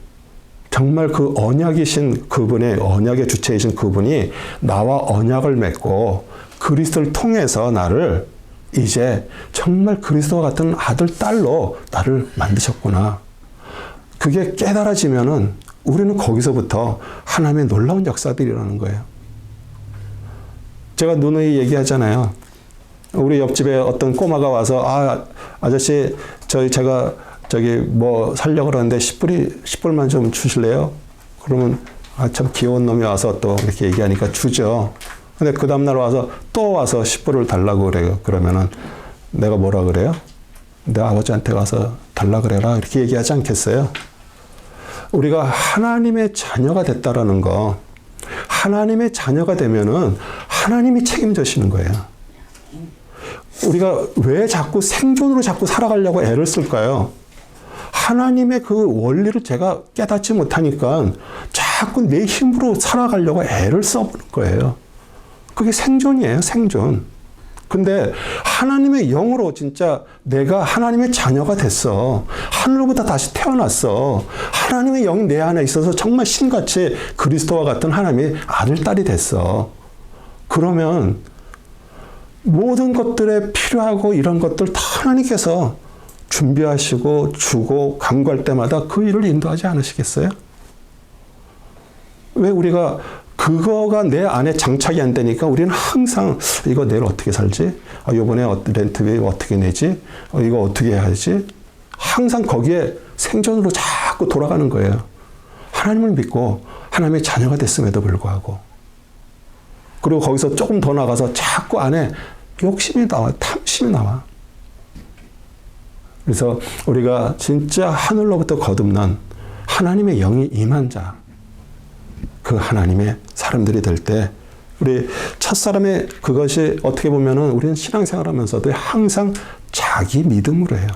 정말 그 언약이신 그분의 언약의 주체이신 그분이 나와 언약을 맺고 그리스도를 통해서 나를 이제 정말 그리스도와 같은 아들, 딸로 나를 만드셨구나. 그게 깨달아지면은 우리는 거기서부터 하나님의 놀라운 역사들이 일어나는 거예요. 제가 누누이 얘기하잖아요. 우리 옆집에 어떤 꼬마가 와서 아저씨 제가 뭐 살려고 그러는데 10불만 좀 주실래요? 그러면 참 귀여운 놈이 와서 또 이렇게 얘기하니까 주죠. 근데 그 다음날 와서 또 와서 10불을 달라고 그래요. 그러면은 내가 뭐라 그래요? 내 아버지한테 가서 달라 그래라 이렇게 얘기하지 않겠어요? 우리가 하나님의 자녀가 됐다라는 거, 하나님의 자녀가 되면은 하나님이 책임지시는 거예요. 우리가 왜 자꾸 생존으로 자꾸 살아가려고 애를 쓸까요? 하나님의 그 원리를 제가 깨닫지 못하니까 자꾸 내 힘으로 살아가려고 애를 써보는 거예요. 그게 생존이에요, 생존. 근데 하나님의 영으로 진짜 내가 하나님의 자녀가 됐어. 하늘로부터 다시 태어났어. 하나님의 영이 내 안에 있어서 정말 신같이 그리스도와 같은 하나님의 아들, 딸이 됐어. 그러면 모든 것들에 필요하고 이런 것들 다 하나님께서 준비하시고 주고 간구할 때마다 그 일을 인도하지 않으시겠어요? 왜 우리가 그거가 내 안에 장착이 안 되니까 우리는 항상 이거 내일 어떻게 살지? 이번에 렌트비 어떻게 내지? 이거 어떻게 해야지? 항상 거기에 생존으로 자꾸 돌아가는 거예요. 하나님을 믿고 하나님의 자녀가 됐음에도 불구하고. 그리고 거기서 조금 더 나가서 자꾸 안에 욕심이 나와, 탐심이 나와. 그래서 우리가 진짜 하늘로부터 거듭난 하나님의 영이 임한 자, 그 하나님의 사람들이 될 때 우리 첫사람의 그것이 어떻게 보면은 우리는 신앙생활 하면서도 항상 자기 믿음으로 해요.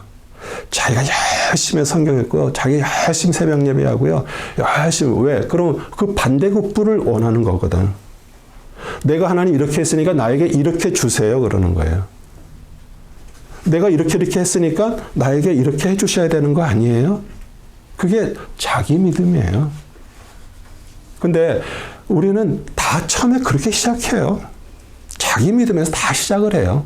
자기가 열심히 성경 읽고 자기 열심히 새벽 예배하고요. 열심히 왜? 그럼 그 반대급부를 원하는 거거든. 내가 하나님 이렇게 했으니까 나에게 이렇게 주세요 그러는 거예요. 내가 이렇게 했으니까 나에게 이렇게 해주셔야 되는 거 아니에요? 그게 자기 믿음이에요. 근데 우리는 다 처음에 그렇게 시작해요. 자기 믿음에서 다 시작을 해요.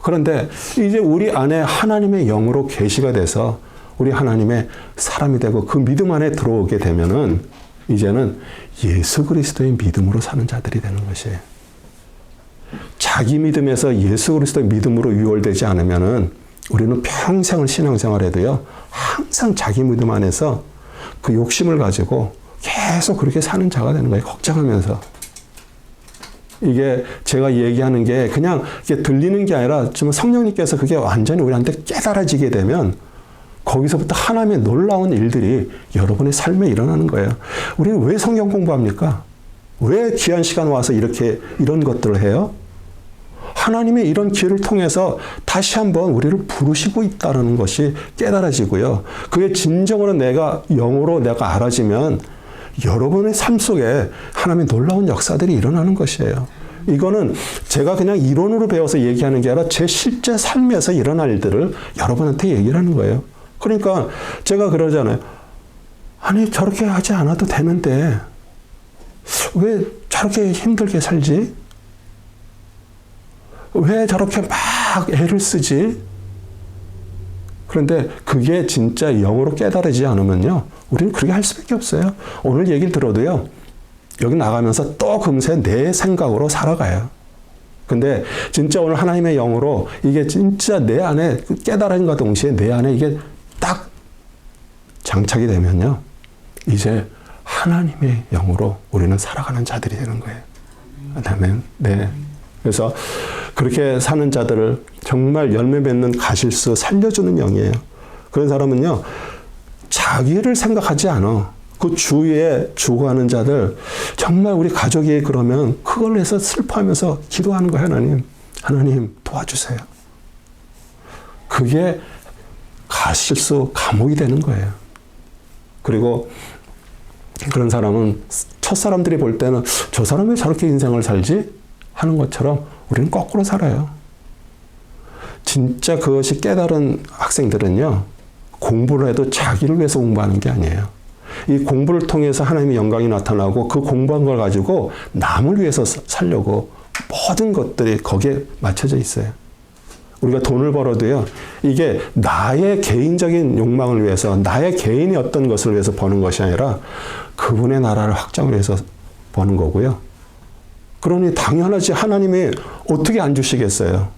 그런데 이제 우리 안에 하나님의 영으로 계시가 돼서 우리 하나님의 사람이 되고 그 믿음 안에 들어오게 되면은 이제는 예수 그리스도의 믿음으로 사는 자들이 되는 것이에요. 자기 믿음에서 예수 그리스도의 믿음으로 유월되지 않으면은 우리는 평생을 신앙생활해도요, 항상 자기 믿음 안에서 그 욕심을 가지고 계속 그렇게 사는 자가 되는 거예요. 걱정하면서. 이게 제가 얘기하는 게 그냥 이게 들리는 게 아니라 지금 성령님께서 그게 완전히 우리한테 깨달아지게 되면 거기서부터 하나님의 놀라운 일들이 여러분의 삶에 일어나는 거예요. 우리는 왜 성경 공부합니까? 왜 귀한 시간 와서 이렇게 이런 것들을 해요? 하나님의 이런 길을 통해서 다시 한번 우리를 부르시고 있다는 것이 깨달아지고요. 그게 진정으로 내가 영으로 내가 알아지면 여러분의 삶 속에 하나님의 놀라운 역사들이 일어나는 것이에요. 이거는 제가 그냥 이론으로 배워서 얘기하는 게 아니라 제 실제 삶에서 일어날 일들을 여러분한테 얘기를 하는 거예요. 그러니까 제가 그러잖아요. 아니 저렇게 하지 않아도 되는데 왜 저렇게 힘들게 살지? 왜 저렇게 막 애를 쓰지? 그런데 그게 진짜 영으로 깨달아지지 않으면요. 우리는 그렇게 할 수밖에 없어요. 오늘 얘기를 들어도요. 여기 나가면서 또 금세 내 생각으로 살아가요. 근데 진짜 오늘 하나님의 영으로 이게 진짜 내 안에 깨달음과 동시에 내 안에 이게 딱 장착이 되면요. 이제 하나님의 영으로 우리는 살아가는 자들이 되는 거예요. 아멘. 네. 그래서 그렇게 사는 자들을 정말 열매 맺는 가실수 살려주는 영이에요. 그런 사람은요. 자기를 생각하지 않아. 그 주위에 죽어가는 자들 정말 우리 가족이 그러면 그걸 위해서 슬퍼하면서 기도하는 거예요. 하나님 도와주세요. 그게 가실수 감옥이 되는 거예요. 그리고 그런 사람은 첫사람들이 볼 때는 저 사람이 왜 저렇게 인생을 살지? 하는 것처럼 우리는 거꾸로 살아요. 진짜 그것이 깨달은 학생들은요. 공부를 해도 자기를 위해서 공부하는 게 아니에요. 이 공부를 통해서 하나님의 영광이 나타나고 그 공부한 걸 가지고 남을 위해서 살려고 모든 것들이 거기에 맞춰져 있어요. 우리가 돈을 벌어도요. 이게 나의 개인적인 욕망을 위해서 나의 개인이 어떤 것을 위해서 버는 것이 아니라 그분의 나라를 확장을 위해서 버는 거고요. 그러니 당연하지 하나님이 어떻게 안 주시겠어요.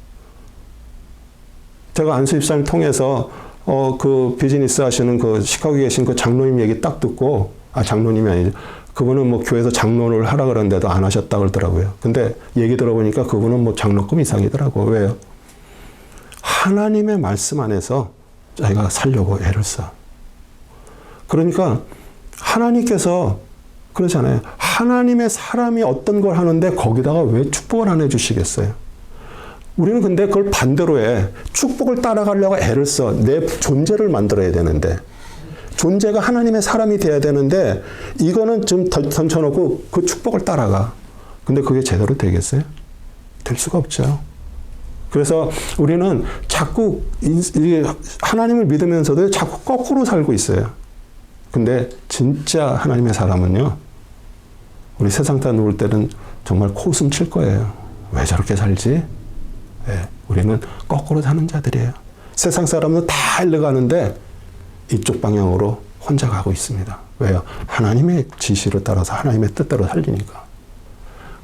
제가 안수 집사님 통해서 그 비즈니스 하시는 그 시카고에 계신 그 장로님 얘기 딱 듣고 장로님이 아니죠. 그분은 뭐 교회에서 장로를 하라 그러는데도 안 하셨다 그러더라고요. 근데 얘기 들어보니까 그분은 뭐 장로급 이상이더라고. 왜요? 하나님의 말씀 안에서 자기가 살려고 애를 써. 그러니까 하나님께서 그러잖아요. 하나님의 사람이 어떤 걸 하는데 거기다가 왜 축복을 안 해주시겠어요? 우리는 근데 그걸 반대로 해. 축복을 따라가려고 애를 써. 내 존재를 만들어야 되는데. 존재가 하나님의 사람이 돼야 되는데 이거는 좀 던져놓고 그 축복을 따라가. 근데 그게 제대로 되겠어요? 될 수가 없죠. 그래서 우리는 자꾸 하나님을 믿으면서도 자꾸 거꾸로 살고 있어요. 근데 진짜 하나님의 사람은요. 우리 세상 다 누울 때는 정말 코웃음 칠 거예요. 왜 저렇게 살지? 네, 우리는 거꾸로 사는 자들이에요. 세상 사람은 다 흘러가는데 이쪽 방향으로 혼자 가고 있습니다. 왜요? 하나님의 지시를 따라서 하나님의 뜻대로 살리니까.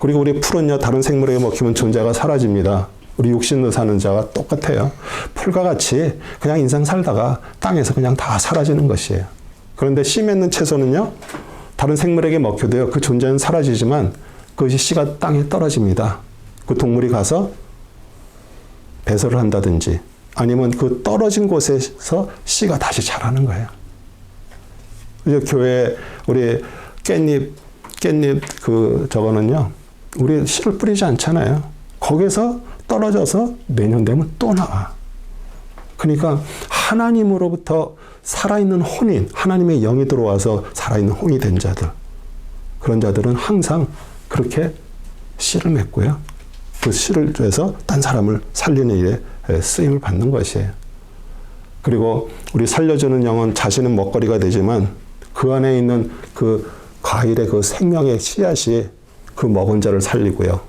그리고 우리 풀은요. 다른 생물에게 먹히면 존재가 사라집니다. 우리 육신으로 사는 자와 똑같아요. 풀과 같이 그냥 인생 살다가 땅에서 그냥 다 사라지는 것이에요. 그런데 씨 맺는 채소는요. 다른 생물에게 먹혀도요. 그 존재는 사라지지만 그것이 씨가 땅에 떨어집니다. 그 동물이 가서 배설을 한다든지 아니면 그 떨어진 곳에서 씨가 다시 자라는 거예요. 그래서 교회 우리 깻잎 저거는요. 우리 씨를 뿌리지 않잖아요. 거기서 떨어져서 내년 되면 또 나와. 그러니까 하나님으로부터 살아있는 혼인, 하나님의 영이 들어와서 살아있는 혼이 된 자들. 그런 자들은 항상 그렇게 씨를 맺고요. 그 씨를 통해서 딴 사람을 살리는 일에 쓰임을 받는 것이에요. 그리고 우리 살려주는 영은 자신은 먹거리가 되지만 그 안에 있는 그 과일의 그 생명의 씨앗이 그 먹은 자를 살리고요.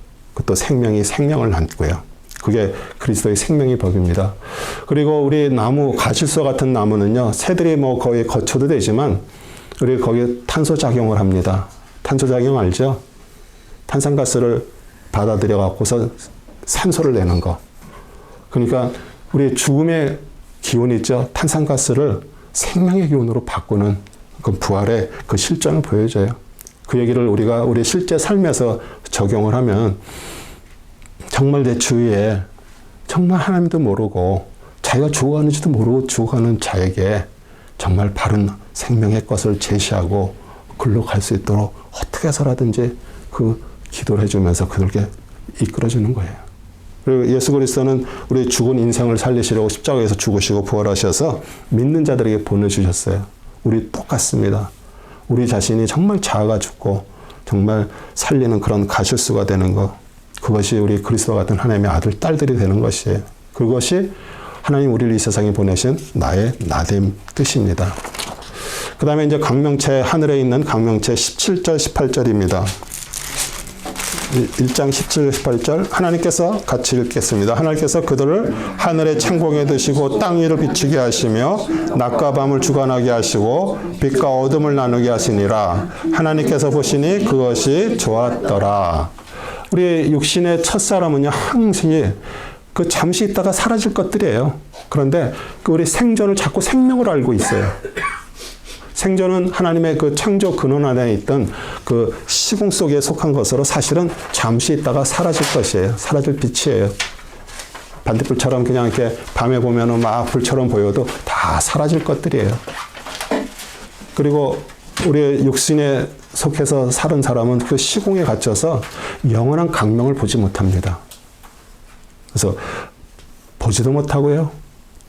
또 생명이 생명을 낳고요. 그게 그리스도의 생명의 법입니다. 그리고 우리 나무, 가시수 같은 나무는요. 새들이 뭐 거의 거쳐도 되지만 우리 거기에 탄소 작용을 합니다. 탄소 작용 알죠? 탄산가스를 받아들여 갖고서 산소를 내는 거. 그러니까 우리 죽음의 기운 있죠? 탄산가스를 생명의 기운으로 바꾸는 그 부활의 그 실전을 보여줘요. 그 얘기를 우리가 우리 실제 삶에서 적용을 하면 정말 내 주위에 정말 하나님도 모르고 자기가 죽어가는지도 모르고 죽어가는 자에게 정말 바른 생명의 것을 제시하고 글로 갈 수 있도록 어떻게 해서라든지 그 기도를 해주면서 그들에게 이끌어주는 거예요. 그리고 예수 그리스도는 우리 죽은 인생을 살리시려고 십자가에서 죽으시고 부활하셔서 믿는 자들에게 보내주셨어요. 우리 똑같습니다. 우리 자신이 정말 자아가 죽고 정말 살리는 그런 가실수가 되는 것. 그것이 우리 그리스도 같은 하나님의 아들, 딸들이 되는 것이에요. 그것이 하나님 우리를 이 세상에 보내신 나의 나됨 뜻입니다. 그 다음에 이제 강명체, 하늘에 있는 강명체 17절, 18절입니다. 1장 17, 18절 하나님께서 같이 읽겠습니다. 하나님께서 그들을 하늘의 창공에 드시고 땅 위를 비추게 하시며 낮과 밤을 주관하게 하시고 빛과 어둠을 나누게 하시니라. 하나님께서 보시니 그것이 좋았더라. 우리 육신의 첫사람은요, 항상 그 잠시 있다가 사라질 것들이에요. 그런데 그 우리 생존을 자꾸 생명으로 알고 있어요. 생존은 하나님의 그 창조 근원 안에 있던 그 시공 속에 속한 것으로 사실은 잠시 있다가 사라질 것이에요. 사라질 빛이에요. 반딧불처럼 그냥 이렇게 밤에 보면은 막 불처럼 보여도 다 사라질 것들이에요. 그리고 우리 육신에 속해서 사는 사람은 그 시공에 갇혀서 영원한 강명을 보지 못합니다. 그래서 보지도 못하고요.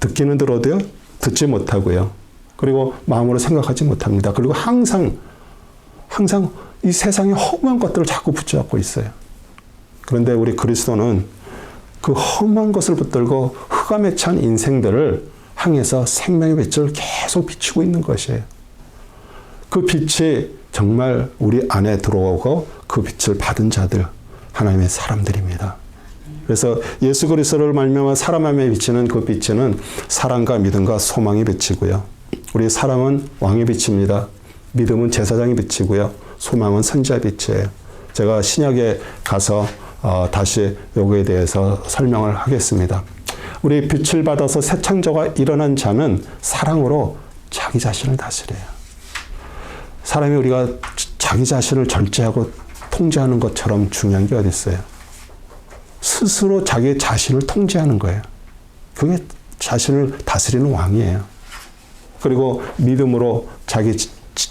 듣기는 들어도요. 듣지 못하고요. 그리고 마음으로 생각하지 못합니다. 그리고 항상 이 세상의 험한 것들을 자꾸 붙잡고 있어요. 그런데 우리 그리스도는 그 험한 것을 붙들고 흑암에 찬 인생들을 향해서 생명의 빛을 계속 비추고 있는 것이에요. 그 빛이 정말 우리 안에 들어오고 그 빛을 받은 자들, 하나님의 사람들입니다. 그래서 예수 그리스도를 말미암아 사람 안에 비치는 그 빛은 사랑과 믿음과 소망이 비치고요. 우리 사랑은 왕의 빛입니다. 믿음은 제사장의 빛이고요. 소망은 선지자의 빛이에요. 제가 신약에 가서 다시 여기에 대해서 설명을 하겠습니다. 우리 빛을 받아서 새 창조가 일어난 자는 사랑으로 자기 자신을 다스려요. 사람이 우리가 자기 자신을 절제하고 통제하는 것처럼 중요한 게 어디 있어요? 스스로 자기 자신을 통제하는 거예요. 그게 자신을 다스리는 왕이에요. 그리고 믿음으로 자기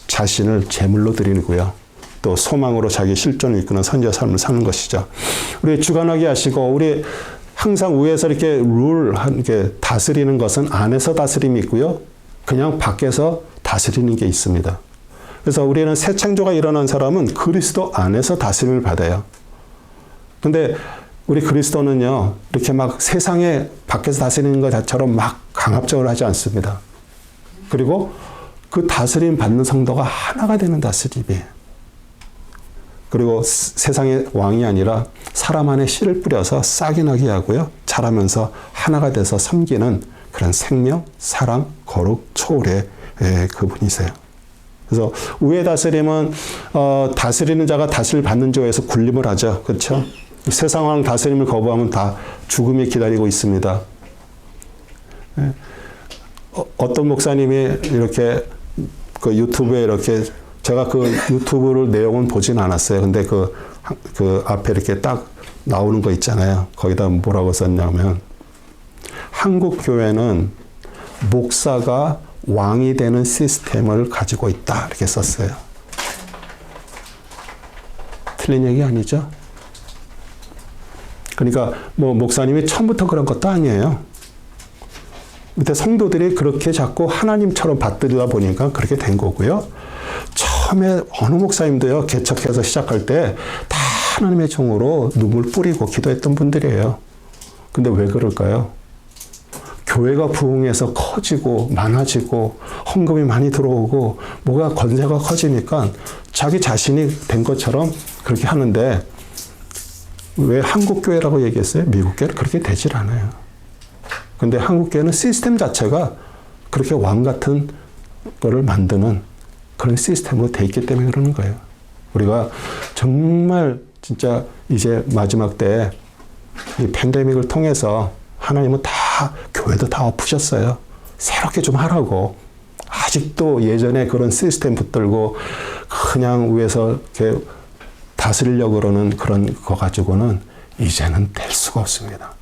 자신을 제물로 드리고요. 또 소망으로 자기 실존을 이끄는 선지자 삶을 사는 것이죠. 우리 주관하게 하시고 우리 항상 위에서 이렇게 이렇게 다스리는 것은 안에서 다스림이 있고요. 그냥 밖에서 다스리는 게 있습니다. 그래서 우리는 새 창조가 일어난 사람은 그리스도 안에서 다스림을 받아요. 근데 우리 그리스도는요, 이렇게 막 세상에 밖에서 다스리는 것처럼 막 강압적으로 하지 않습니다. 그리고 그 다스림 받는 성도가 하나가 되는 다스림이에요. 그리고 세상의 왕이 아니라 사람 안에 씨를 뿌려서 싹이 나게 하고요. 자라면서 하나가 돼서 섬기는 그런 생명, 사랑, 거룩, 초월의 그분이세요. 그래서 우의 다스림은 다스리는 자가 다스림을 받는 자에서 군림을 하죠. 그렇죠? 세상 왕 다스림을 거부하면 다 죽음이 기다리고 있습니다. 어떤 목사님이 이렇게 그 유튜브에 이렇게 제가 그 유튜브를 내용은 보진 않았어요. 근데 그 앞에 이렇게 딱 나오는 거 있잖아요. 거기다 뭐라고 썼냐면 한국 교회는 목사가 왕이 되는 시스템을 가지고 있다. 이렇게 썼어요. 틀린 얘기 아니죠? 그러니까 뭐 목사님이 처음부터 그런 것도 아니에요. 밑에 성도들이 그렇게 자꾸 하나님처럼 받들이다 보니까 그렇게 된 거고요. 처음에 어느 목사님도요, 개척해서 시작할 때 다 하나님의 종으로 눈물 뿌리고 기도했던 분들이에요. 근데 왜 그럴까요? 교회가 부흥해서 커지고 많아지고 헌금이 많이 들어오고 뭐가 권세가 커지니까 자기 자신이 된 것처럼 그렇게 하는데 왜 한국 교회라고 얘기했어요? 미국 교회는 그렇게 되질 않아요. 근데 한국 교회는 시스템 자체가 그렇게 왕 같은 거를 만드는 그런 시스템으로 돼 있기 때문에 그러는 거예요. 우리가 정말 진짜 이제 마지막 때 이 팬데믹을 통해서 하나님은 다 교회도 다 엎으셨어요. 새롭게 좀 하라고. 아직도 예전에 그런 시스템 붙들고 그냥 위에서 이렇게 다스리려고 그러는 그런 거 가지고는 이제는 될 수가 없습니다.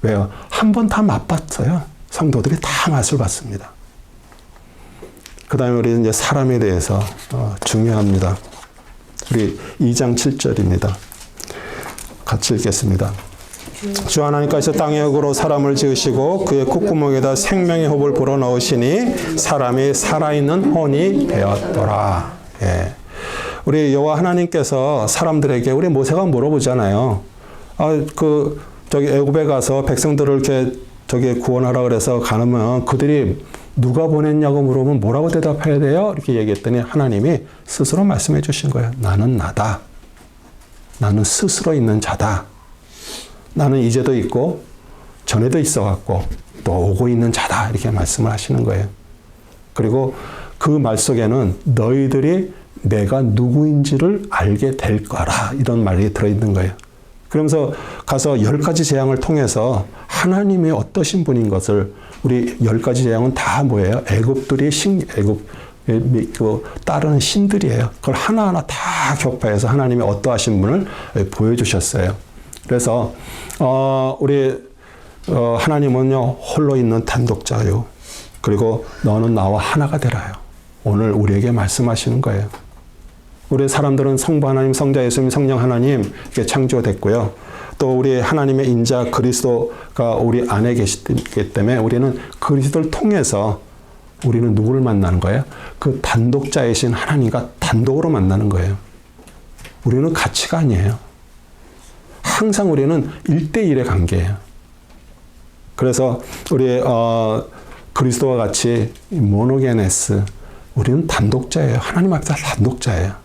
왜요? 한 번 다 맛봤어요. 성도들이 다 맛을 봤습니다. 그 다음에 우리 이제 사람에 대해서 중요합니다. 우리 2장 7절입니다. 같이 읽겠습니다. 주 하나님께서 땅의 흙으로 사람을 지으시고 그의 콧구멍에다 생명의 호흡을 불어넣으시니 사람이 살아있는 혼이 되었더라. 예. 우리 여호와 하나님께서 사람들에게 우리 모세가 물어보잖아요. 저기 애굽에 가서 백성들을 이렇게 저기 구원하라 그래서 가면 그들이 누가 보냈냐고 물어보면 뭐라고 대답해야 돼요? 이렇게 얘기했더니 하나님이 스스로 말씀해 주신 거예요. 나는 나다. 나는 스스로 있는 자다. 나는 이제도 있고 전에도 있어왔고 또 오고 있는 자다. 이렇게 말씀을 하시는 거예요. 그리고 그 말 속에는 너희들이 내가 누구인지를 알게 될 거라. 이런 말이 들어있는 거예요. 그러면서 가서 10가지 재앙을 통해서 하나님이 어떠신 분인 것을 우리 10가지 재앙은 다 뭐예요? 애굽들이 따르는 신들이에요. 그걸 하나하나 다 격파해서 하나님이 어떠하신 분을 보여주셨어요. 그래서 우리 하나님은요 홀로 있는 단독자요. 그리고 너는 나와 하나가 되라요. 오늘 우리에게 말씀하시는 거예요. 우리 사람들은 성부 하나님, 성자 예수님, 성령 하나님 이렇게 창조됐고요. 또 우리 하나님의 인자 그리스도가 우리 안에 계시기 때문에 우리는 그리스도를 통해서 우리는 누구를 만나는 거예요? 그 단독자이신 하나님과 단독으로 만나는 거예요. 우리는 가치가 아니에요. 항상 우리는 1대1의 관계예요. 그래서 우리 그리스도와 같이 모노게네스, 우리는 단독자예요. 하나님 앞에서 단독자예요.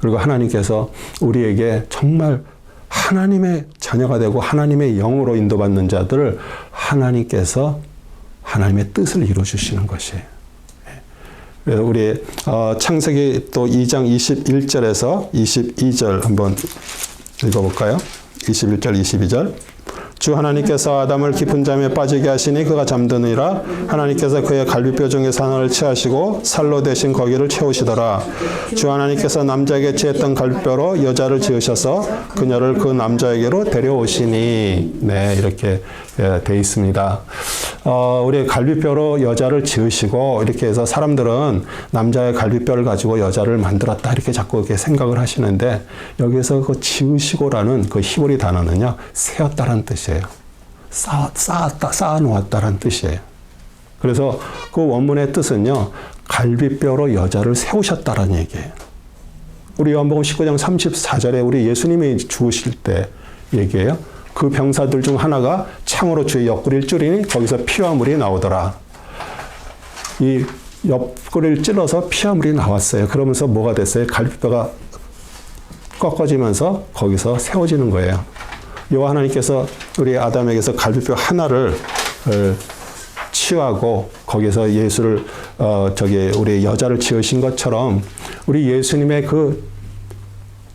그리고 하나님께서 우리에게 정말 하나님의 자녀가 되고 하나님의 영으로 인도받는 자들을 하나님께서 하나님의 뜻을 이루어주시는 것이에요. 그래서 우리 창세기 또 2장 21절에서 22절 한번 읽어볼까요? 21절, 22절. 주 하나님께서 아담을 깊은 잠에 빠지게 하시니 그가 잠드니라. 하나님께서 그의 갈비뼈 중에서 하나를 취하시고 살로 대신 거기를 채우시더라. 주 하나님께서 남자에게 취했던 갈비뼈로 여자를 지으셔서 그녀를 그 남자에게로 데려오시니. 네, 이렇게 돼 있습니다. 우리 갈비뼈로 여자를 지으시고 이렇게 해서 사람들은 남자의 갈비뼈를 가지고 여자를 만들었다 이렇게 자꾸 이렇게 생각을 하시는데 여기서 그 지으시고라는 그 히브리 단어는요 세웠다라는 뜻이에요. 쌓아놓았다라는 뜻이에요. 그래서 그 원문의 뜻은요 갈비뼈로 여자를 세우셨다라는 얘기예요. 우리 요한복음 19장 34절에 우리 예수님이 죽으실 때 얘기해요. 그 병사들 중 하나가 창으로 주의 옆구리를 찌르니 거기서 피와 물이 나오더라. 이 옆구리를 찔러서 피와 물이 나왔어요. 그러면서 뭐가 됐어요? 갈비뼈가 꺾어지면서 거기서 세워지는 거예요. 여호와 하나님께서 우리 아담에게서 갈비뼈 하나를 취하고 거기서 예수를 우리 여자를 지으신 것처럼 우리 예수님의 그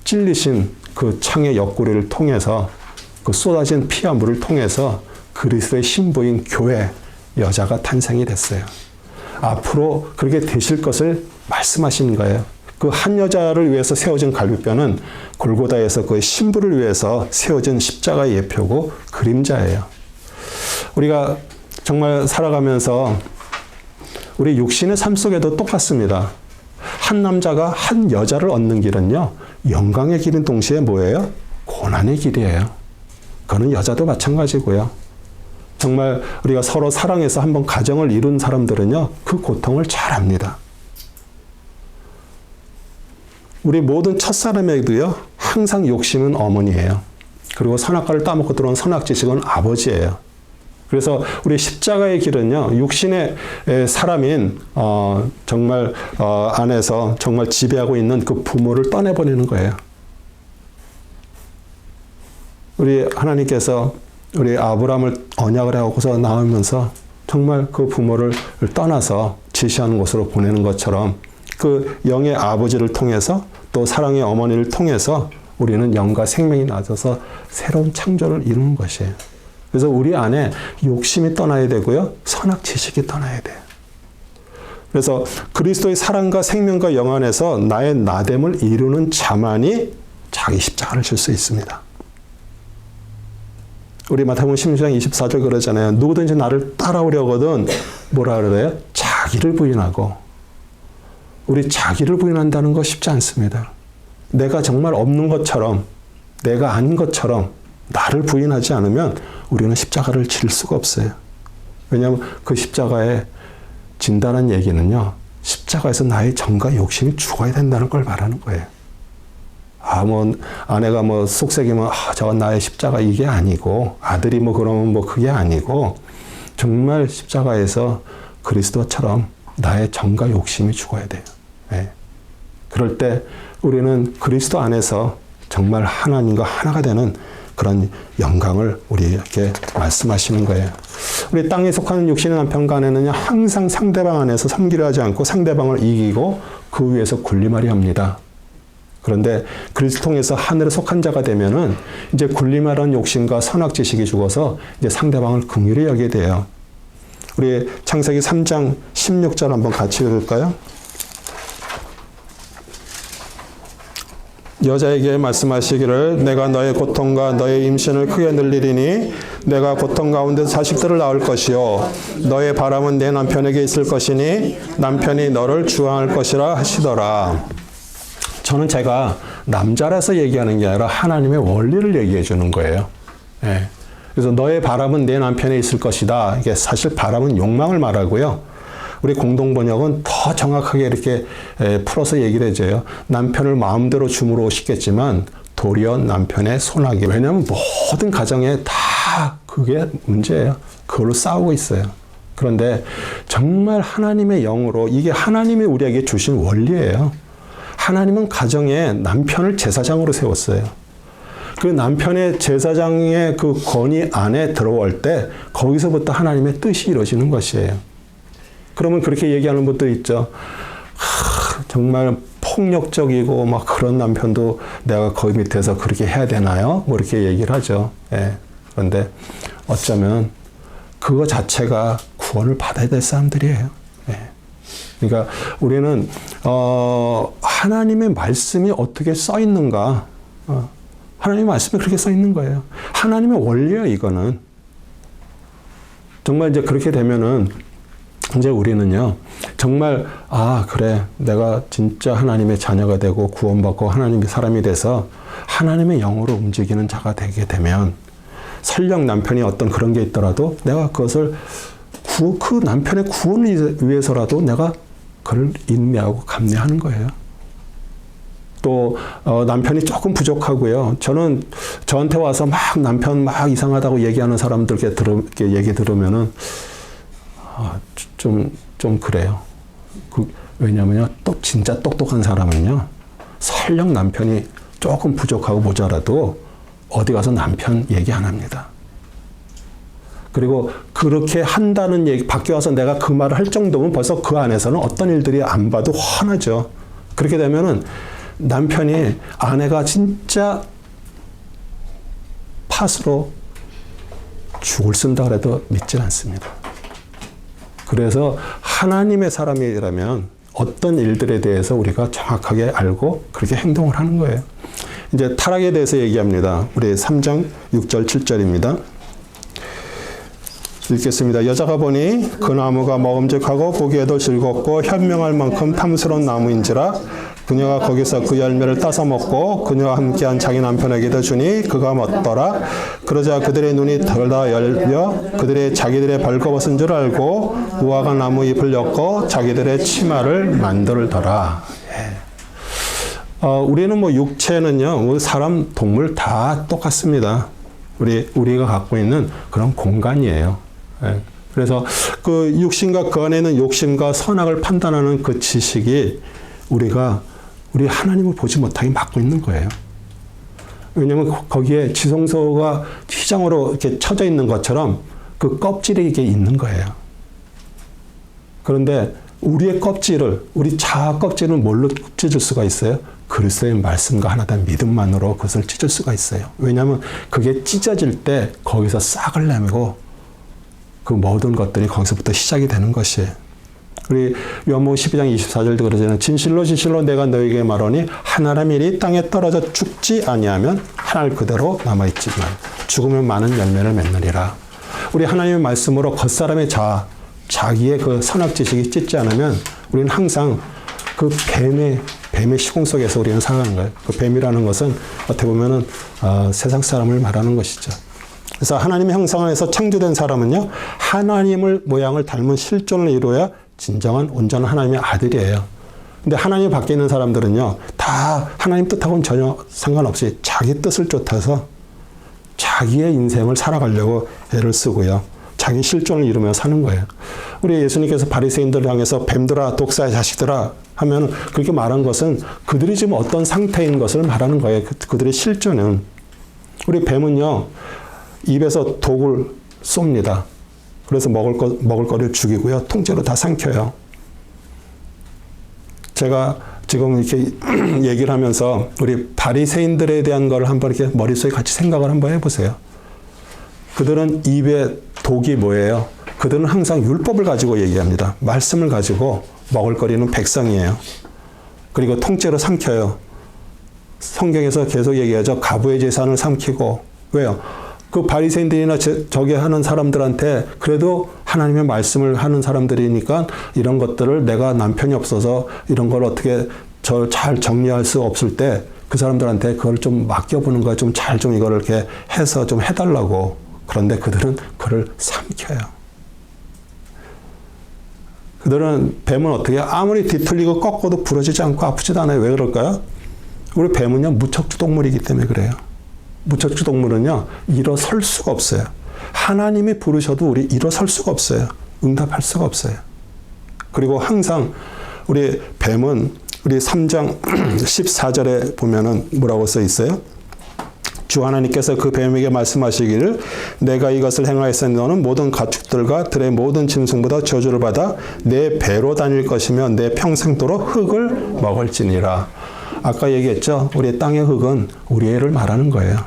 찔리신 그 창의 옆구리를 통해서 그 쏟아진 피와 물을 통해서 그리스도의 신부인 교회 여자가 탄생이 됐어요. 앞으로 그렇게 되실 것을 말씀하신 거예요. 그 한 여자를 위해서 세워진 갈비뼈는 골고다에서 그 신부를 위해서 세워진 십자가의 예표고 그림자예요. 우리가 정말 살아가면서 우리 육신의 삶 속에도 똑같습니다. 한 남자가 한 여자를 얻는 길은요, 영광의 길인 동시에 뭐예요? 고난의 길이에요. 그거는 여자도 마찬가지고요. 정말 우리가 서로 사랑해서 한번 가정을 이룬 사람들은요, 그 고통을 잘 압니다. 우리 모든 첫사람에게도요, 항상 욕심은 어머니예요. 그리고 선악과를 따먹고 들어온 선악지식은 아버지예요. 그래서 우리 십자가의 길은요, 육신의 사람인 정말 안에서 정말 지배하고 있는 그 부모를 떠내보내는 거예요. 우리 하나님께서 우리 아브라함을 언약을 하고서 나오면서 정말 그 부모를 떠나서 지시하는 곳으로 보내는 것처럼 그 영의 아버지를 통해서 또 사랑의 어머니를 통해서 우리는 영과 생명이 나서서 새로운 창조를 이루는 것이에요. 그래서 우리 안에 욕심이 떠나야 되고요. 선악 지식이 떠나야 돼요. 그래서 그리스도의 사랑과 생명과 영 안에서 나의 나됨을 이루는 자만이 자기 십자가를 질 수 있습니다. 우리 마태복음 16장 24절 그러잖아요. 누구든지 나를 따라오려거든 뭐라 그래요? 자기를 부인하고. 우리 자기를 부인한다는 거 쉽지 않습니다. 내가 정말 없는 것처럼, 내가 아닌 것처럼 나를 부인하지 않으면 우리는 십자가를 질 수가 없어요. 왜냐하면 그 십자가에 진다는 얘기는요, 십자가에서 나의 정과 욕심이 죽어야 된다는 걸 말하는 거예요. 아내가 속삭이면, 저건 나의 십자가 이게 아니고, 아들이 그러면 그게 아니고, 정말 십자가에서 그리스도처럼 나의 정과 욕심이 죽어야 돼요. 네. 그럴 때 우리는 그리스도 안에서 정말 하나님과 하나가 되는 그런 영광을 우리에게 말씀하시는 거예요. 우리 땅에 속하는 육신의 남편 간에는 항상 상대방 안에서 섬기려 하지 않고 상대방을 이기고 그 위에서 군림하려 합니다. 그런데 그리스도 통해서 하늘에 속한 자가 되면은 이제 군림하는 욕심과 선악 지식이 죽어서 이제 상대방을 긍휼히 여기게 돼요. 우리 창세기 3장 16절 한번 같이 읽을까요? 여자에게 말씀하시기를 내가 너의 고통과 너의 임신을 크게 늘리리니 내가 고통 가운데 자식들을 낳을 것이요 너의 바람은 내 남편에게 있을 것이니 남편이 너를 주황할 것이라 하시더라. 저는 제가 남자라서 얘기하는 게 아니라 하나님의 원리를 얘기해 주는 거예요. 예. 그래서 너의 바람은 내 남편에 있을 것이다. 이게 사실 바람은 욕망을 말하고요. 우리 공동번역은 더 정확하게 이렇게 풀어서 얘기를 해줘요. 남편을 마음대로 주무르고 싶겠지만 도리어 남편의 손아귀. 왜냐하면 모든 가정에 다 그게 문제예요. 그걸로 싸우고 있어요. 그런데 정말 하나님의 영으로 이게 하나님이 우리에게 주신 원리예요. 하나님은 가정에 남편을 제사장으로 세웠어요. 그 남편의 제사장의 그 권위 안에 들어올 때 거기서부터 하나님의 뜻이 이루어지는 것이에요. 그러면 그렇게 얘기하는 분도 있죠. 정말 폭력적이고 그런 남편도 내가 거기 밑에서 그렇게 해야 되나요? 이렇게 얘기를 하죠. 예. 그런데 어쩌면 그거 자체가 구원을 받아야 될 사람들이에요. 예. 그러니까 우리는 하나님의 말씀이 어떻게 써 있는가? 하나님의 말씀이 그렇게 써 있는 거예요. 하나님의 원리예요, 이거는. 정말 이제 그렇게 되면은 이제 우리는요, 정말, 그래. 내가 진짜 하나님의 자녀가 되고 구원받고 하나님의 사람이 돼서 하나님의 영으로 움직이는 자가 되게 되면 설령 남편이 어떤 그런 게 있더라도 내가 그것을 그 남편의 구원을 위해서라도 내가 그를 인내하고 감내하는 거예요. 또 남편이 조금 부족하고요. 저는 저한테 와서 남편 이상하다고 얘기하는 사람들께 얘기 들으면은 좀 그래요. 왜냐면요, 진짜 똑똑한 사람은요, 설령 남편이 조금 부족하고 모자라도 어디 가서 남편 얘기 안 합니다. 그리고 그렇게 한다는 얘기, 밖에 와서 내가 그 말을 할 정도면 벌써 그 안에서는 어떤 일들이 안 봐도 훤하죠. 그렇게 되면은 남편이 아내가 진짜 팥으로 죽을 쓴다 그래도 믿질 않습니다. 그래서 하나님의 사람이라면 어떤 일들에 대해서 우리가 정확하게 알고 그렇게 행동을 하는 거예요. 이제 타락에 대해서 얘기합니다. 우리 3장 6절 7절입니다. 읽겠습니다. 여자가 보니 그 나무가 먹음직하고 보기에도 즐겁고 현명할 만큼 탐스러운 나무인지라 그녀가 거기서 그 열매를 따서 먹고 그녀와 함께한 자기 남편에게도 주니 그가 먹더라. 그러자 그들의 눈이 덜다 열려 그들의 자기들의 벌거벗은 줄 알고 무화과 나무 잎을 엮고 자기들의 치마를 만들더라. 우리는 육체는요, 사람, 동물 다 똑같습니다. 우리가 갖고 있는 그런 공간이에요. 그래서 그 육신과 그 안에 있는 욕심과 선악을 판단하는 그 지식이 우리 하나님을 보지 못하게 막고 있는 거예요. 왜냐하면 거기에 지성소가 휘장으로 이렇게 쳐져 있는 것처럼 그 껍질이 이게 있는 거예요. 그런데 우리의 껍질을, 우리 자아 껍질은 뭘로 찢을 수가 있어요? 그리스도의 말씀과 하나 된 믿음만으로 그것을 찢을 수가 있어요. 왜냐하면 그게 찢어질 때 거기서 싹을 내밀고 그 모든 것들이 거기서부터 시작이 되는 것이에요. 우리 요한복음 12장 24절도 그러잖아요. 진실로 진실로 내가 너에게 말하니 한 알의 밀이 땅에 떨어져 죽지 아니하면 한 알 그대로 남아있지만 죽으면 많은 열매를 맺느니라. 우리 하나님의 말씀으로 겉사람의 자기의 그 선악 지식이 찢지 않으면 우리는 항상 그 뱀의 시공 속에서 우리는 살아가는 거예요. 그 뱀이라는 것은 어떻게 보면은 세상 사람을 말하는 것이죠. 그래서 하나님의 형상에서 창조된 사람은요, 하나님을 모양을 닮은 실존을 이루어야 진정한 온전한 하나님의 아들이에요. 근데 하나님 밖에 있는 사람들은요, 다 하나님 뜻하고는 전혀 상관없이 자기 뜻을 쫓아서 자기의 인생을 살아가려고 애를 쓰고요. 자기 실존을 이루며 사는 거예요. 우리 예수님께서 바리새인들을 향해서 뱀들아, 독사의 자식들아 하면 그렇게 말한 것은 그들이 지금 어떤 상태인 것을 말하는 거예요. 그들의 실존은. 우리 뱀은요, 입에서 독을 쏩니다. 그래서 먹을 거를 죽이고요. 통째로 다 삼켜요. 제가 지금 이렇게 얘기를 하면서 우리 바리새인들에 대한 걸 한번 이렇게 머릿속에 같이 생각을 한번 해보세요. 그들은 입에 독이 뭐예요? 그들은 항상 율법을 가지고 얘기합니다. 말씀을 가지고 먹을거리는 백성이에요. 그리고 통째로 삼켜요. 성경에서 계속 얘기하죠. 가부의 재산을 삼키고. 왜요? 그 바리새인들이나 저기 하는 사람들한테 그래도 하나님의 말씀을 하는 사람들이니까 이런 것들을 내가 남편이 없어서 이런 걸 어떻게 잘 정리할 수 없을 때 그 사람들한테 그걸 좀 맡겨보는 거야. 좀 잘 좀 이거를 이렇게 해서 좀 해달라고. 그런데 그들은 그를 삼켜요. 그들은 뱀은 어떻게 아무리 뒤틀리고 꺾어도 부러지지 않고 아프지도 않아요. 왜 그럴까요? 우리 뱀은요, 무척주 동물이기 때문에 그래요. 무척주 동물은요, 일어설 수가 없어요. 하나님이 부르셔도 우리 일어설 수가 없어요. 응답할 수가 없어요. 그리고 항상 우리 뱀은 우리 3장 14절에 보면은 뭐라고 써 있어요? 주 하나님께서 그 뱀에게 말씀하시기를 내가 이것을 행하였으니 너는 모든 가축들과 들의 모든 짐승보다 저주를 받아 내 배로 다닐 것이며 내 평생도록 흙을 먹을지니라. 아까 얘기했죠? 우리 땅의 흙은 우리 애를 말하는 거예요.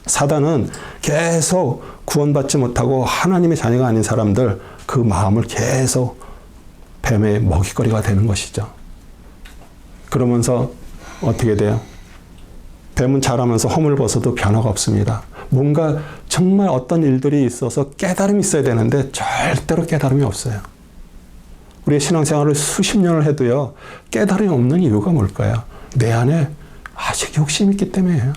사단은 계속 구원받지 못하고 하나님의 자녀가 아닌 사람들 그 마음을 계속 뱀의 먹잇거리가 되는 것이죠. 그러면서 어떻게 돼요? 뱀은 자라면서 허물 벗어도 변화가 없습니다. 뭔가 정말 어떤 일들이 있어서 깨달음이 있어야 되는데 절대로 깨달음이 없어요. 우리의 신앙생활을 수십 년을 해도요, 깨달음이 없는 이유가 뭘까요? 내 안에 아직 욕심이 있기 때문이에요.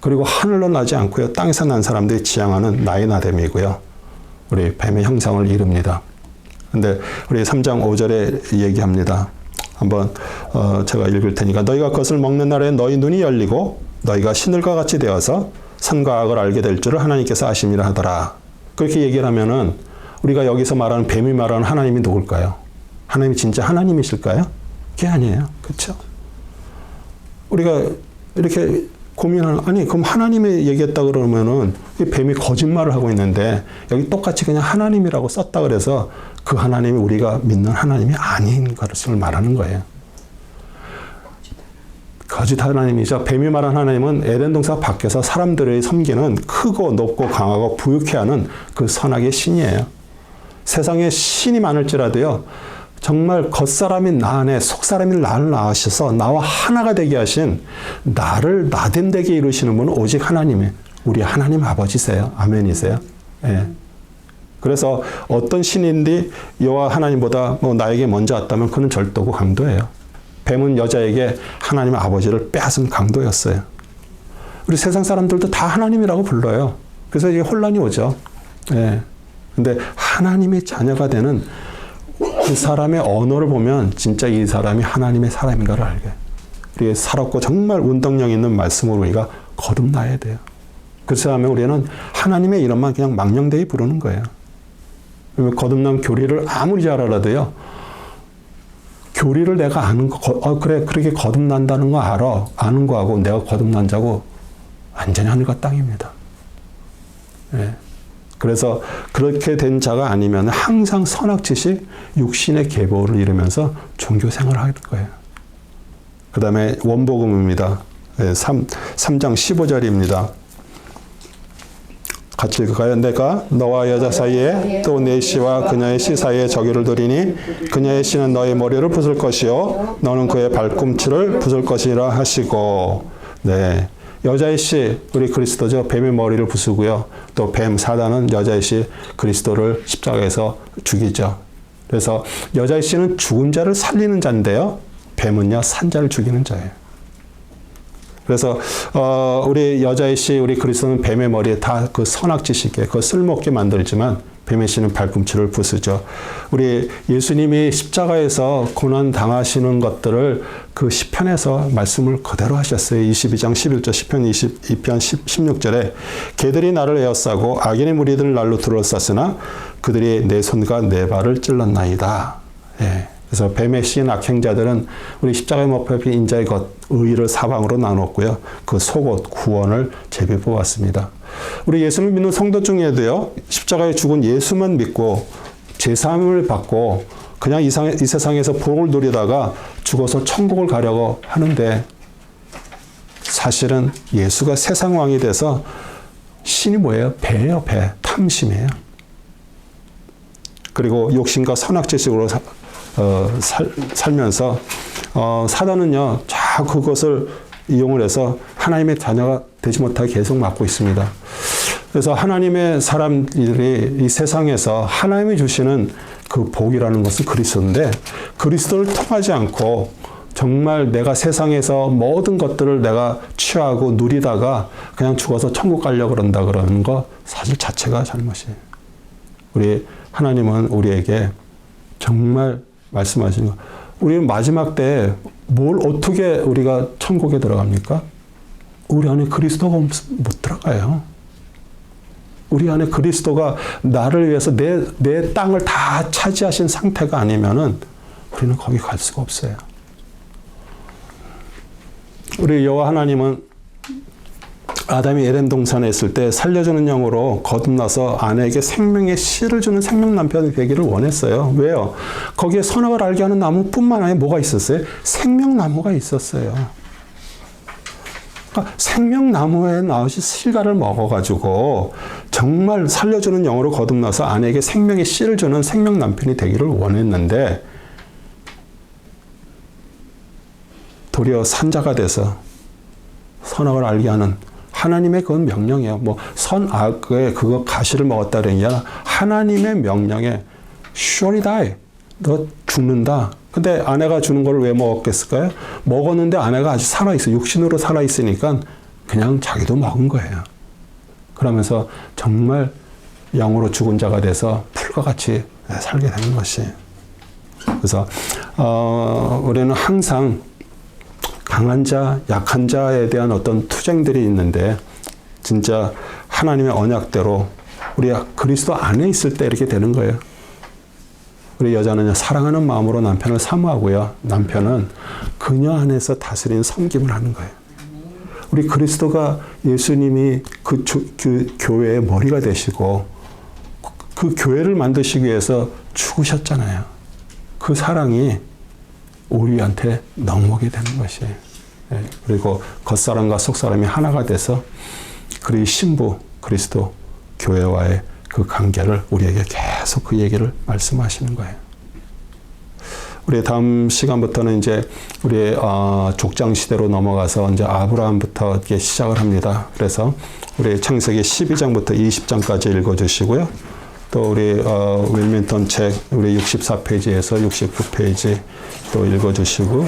그리고 하늘로 나지 않고요, 땅에서 난 사람들이 지향하는 나의 나됨이고요, 우리 뱀의 형상을 이룹니다. 근데 우리 3장 5절에 얘기합니다. 한번 제가 읽을 테니까 너희가 그것을 먹는 날에 너희 눈이 열리고 너희가 신들과 같이 되어서 선과 악을 알게 될 줄을 하나님께서 아심이라 하더라. 그렇게 얘기를 하면은 우리가 여기서 말하는 뱀이 말하는 하나님이 누굴까요? 하나님이 진짜 하나님이실까요? 그게 아니에요. 그렇죠? 우리가 이렇게 고민하는, 아니 그럼 하나님이 얘기했다 그러면은 이 뱀이 거짓말을 하고 있는데 여기 똑같이 그냥 하나님이라고 썼다 그래서 그 하나님이 우리가 믿는 하나님이 아닌 것을 말하는 거예요. 거짓 하나님이죠. 뱀이 말한 하나님은 에덴 동산 밖에서 사람들의 섬기는 크고 높고 강하고 부유케 하는 그 선악의 신이에요. 세상에 신이 많을지라도요, 정말 겉사람인 나 안에 속사람인 나를 낳으셔서 나와 하나가 되게 하신 나를 나됨되게 이루시는 분은 오직 하나님이에요. 우리 하나님 아버지세요. 아멘이세요. 예. 그래서 어떤 신인데 여호와 하나님보다 나에게 먼저 왔다면 그는 절도고 강도예요. 뱀은 여자에게 하나님의 아버지를 빼앗은 강도였어요. 우리 세상 사람들도 다 하나님이라고 불러요. 그래서 이게 혼란이 오죠. 예. 근데 하나님의 자녀가 되는 그 사람의 언어를 보면 진짜 이 사람이 하나님의 사람인가를 알게. 우리가 살았고 정말 운동력 있는 말씀으로 우리가 거듭나야 돼요. 그렇지 않으면 우리는 하나님의 이름만 그냥 망령되이 부르는 거예요. 거듭남 교리를 아무리 잘 알아도요, 교리를 내가 아는 거, 그래, 그렇게 거듭난다는 거 알아. 아는 거하고 내가 거듭난 자고 완전히 하늘과 땅입니다. 예. 그래서 그렇게 된 자가 아니면 항상 선악지식, 육신의 계보를 이루면서 종교 생활을 할 거예요. 그 다음에 원복음입니다. 3장 15절입니다. 같이 읽을까요? 내가 너와 여자 사이에 또 내 씨와 그녀의 씨 사이에 저기를 두리니 그녀의 씨는 너의 머리를 부술 것이요 너는 그의 발꿈치를 부술 것이라 하시고. 네, 여자의 씨, 우리 그리스도죠. 뱀의 머리를 부수고요. 또 뱀 사단은 여자의 씨 그리스도를 십자가에서 죽이죠. 그래서 여자이씨는 죽은 자를 살리는 자인데요. 뱀은요, 산 자를 죽이는 자예요. 그래서 우리 여자이씨, 우리 그리스도는 뱀의 머리에 다 그 선악지식에 그거 쓸모없게 만들지만 뱀의 씨는 발꿈치를 부수죠. 우리 예수님이 십자가에서 고난 당하시는 것들을 그 시편에서 말씀을 그대로 하셨어요. 22장 11절 시편 22편 16절에 개들이 나를 에워싸고 악인의 무리들을 날로 둘러쌌으나 그들이 내 손과 내 발을 찔렀나이다. 예. 그래서 뱀의 씌인 악행자들은 우리 십자가에 못 박힌 인자의 것, 의를 사방으로 나눴고요. 그 속옷, 구원을 제비 뽑았습니다. 우리 예수를 믿는 성도 중에도요, 십자가에 죽은 예수만 믿고 제사함을 받고 그냥 이 세상에서 복을 누리다가 죽어서 천국을 가려고 하는데 사실은 예수가 세상 왕이 돼서 신이 뭐예요? 배예요, 배. 탐심이에요. 그리고 욕심과 선악지식으로 살면서 사단은요, 자꾸 그것을 이용을 해서 하나님의 자녀가 되지 못하게 계속 막고 있습니다. 그래서 하나님의 사람들이 이 세상에서 하나님이 주시는 그 복이라는 것은 그리스도인데 그리스도를 통하지 않고 정말 내가 세상에서 모든 것들을 내가 취하고 누리다가 그냥 죽어서 천국 가려고 그런다 그러는 거 사실 자체가 잘못이에요. 우리 하나님은 우리에게 정말 말씀하시는 거. 우리 마지막 때 뭘 어떻게 우리가 천국에 들어갑니까? 우리 안에 그리스도가 못 들어가요. 우리 안에 그리스도가 나를 위해서 내 땅을 다 차지하신 상태가 아니면은 우리는 거기 갈 수가 없어요. 우리 여호와 하나님은 아담이 에덴 동산에 있을 때 살려주는 영으로 거듭나서 아내에게 생명의 씨를 주는 생명 남편이 되기를 원했어요. 왜요? 거기에 선악을 알게 하는 나무뿐만 아니라 뭐가 있었어요? 생명나무가 있었어요. 그러니까 생명나무에 나오신 실과를 먹어가지고 정말 살려주는 영으로 거듭나서 아내에게 생명의 씨를 주는 생명 남편이 되기를 원했는데 도리어 산자가 돼서 선악을 알게 하는 하나님의 그건 명령이에요. 뭐 선악의 그거 가시를 먹었다 그러냐 하나님의 명령에 surely die. 너 죽는다. 근데 아내가 주는 걸 왜 먹었겠을까요? 먹었는데 아내가 아직 살아있어. 육신으로 살아있으니까 그냥 자기도 먹은 거예요. 그러면서 정말 영으로 죽은 자가 돼서 풀과 같이 살게 되는 것이. 그래서 우리는 항상 강한 자, 약한 자에 대한 어떤 투쟁들이 있는데 진짜 하나님의 언약대로 우리가 그리스도 안에 있을 때 이렇게 되는 거예요. 우리 여자는 사랑하는 마음으로 남편을 사모하고요. 남편은 그녀 안에서 다스리는 섬김을 하는 거예요. 우리 그리스도가 예수님이 그 교회의 머리가 되시고 그 교회를 만드시기 위해서 죽으셨잖아요. 그 사랑이 우리한테 넘어오게 되는 것이에요. 그리고 겉사람과 속사람이 하나가 돼서 그리 신부 그리스도 교회와의 그 관계를 우리에게 계속 그 얘기를 말씀하시는 거예요. 우리 다음 시간부터는 이제 우리 족장 시대로 넘어가서 이제 아브라함부터 이렇게 시작을 합니다. 그래서 우리 창세기 12장부터 20장까지 읽어주시고요. 또 우리 윌민턴 책 우리 64페이지에서 69페이지 또 읽어주시고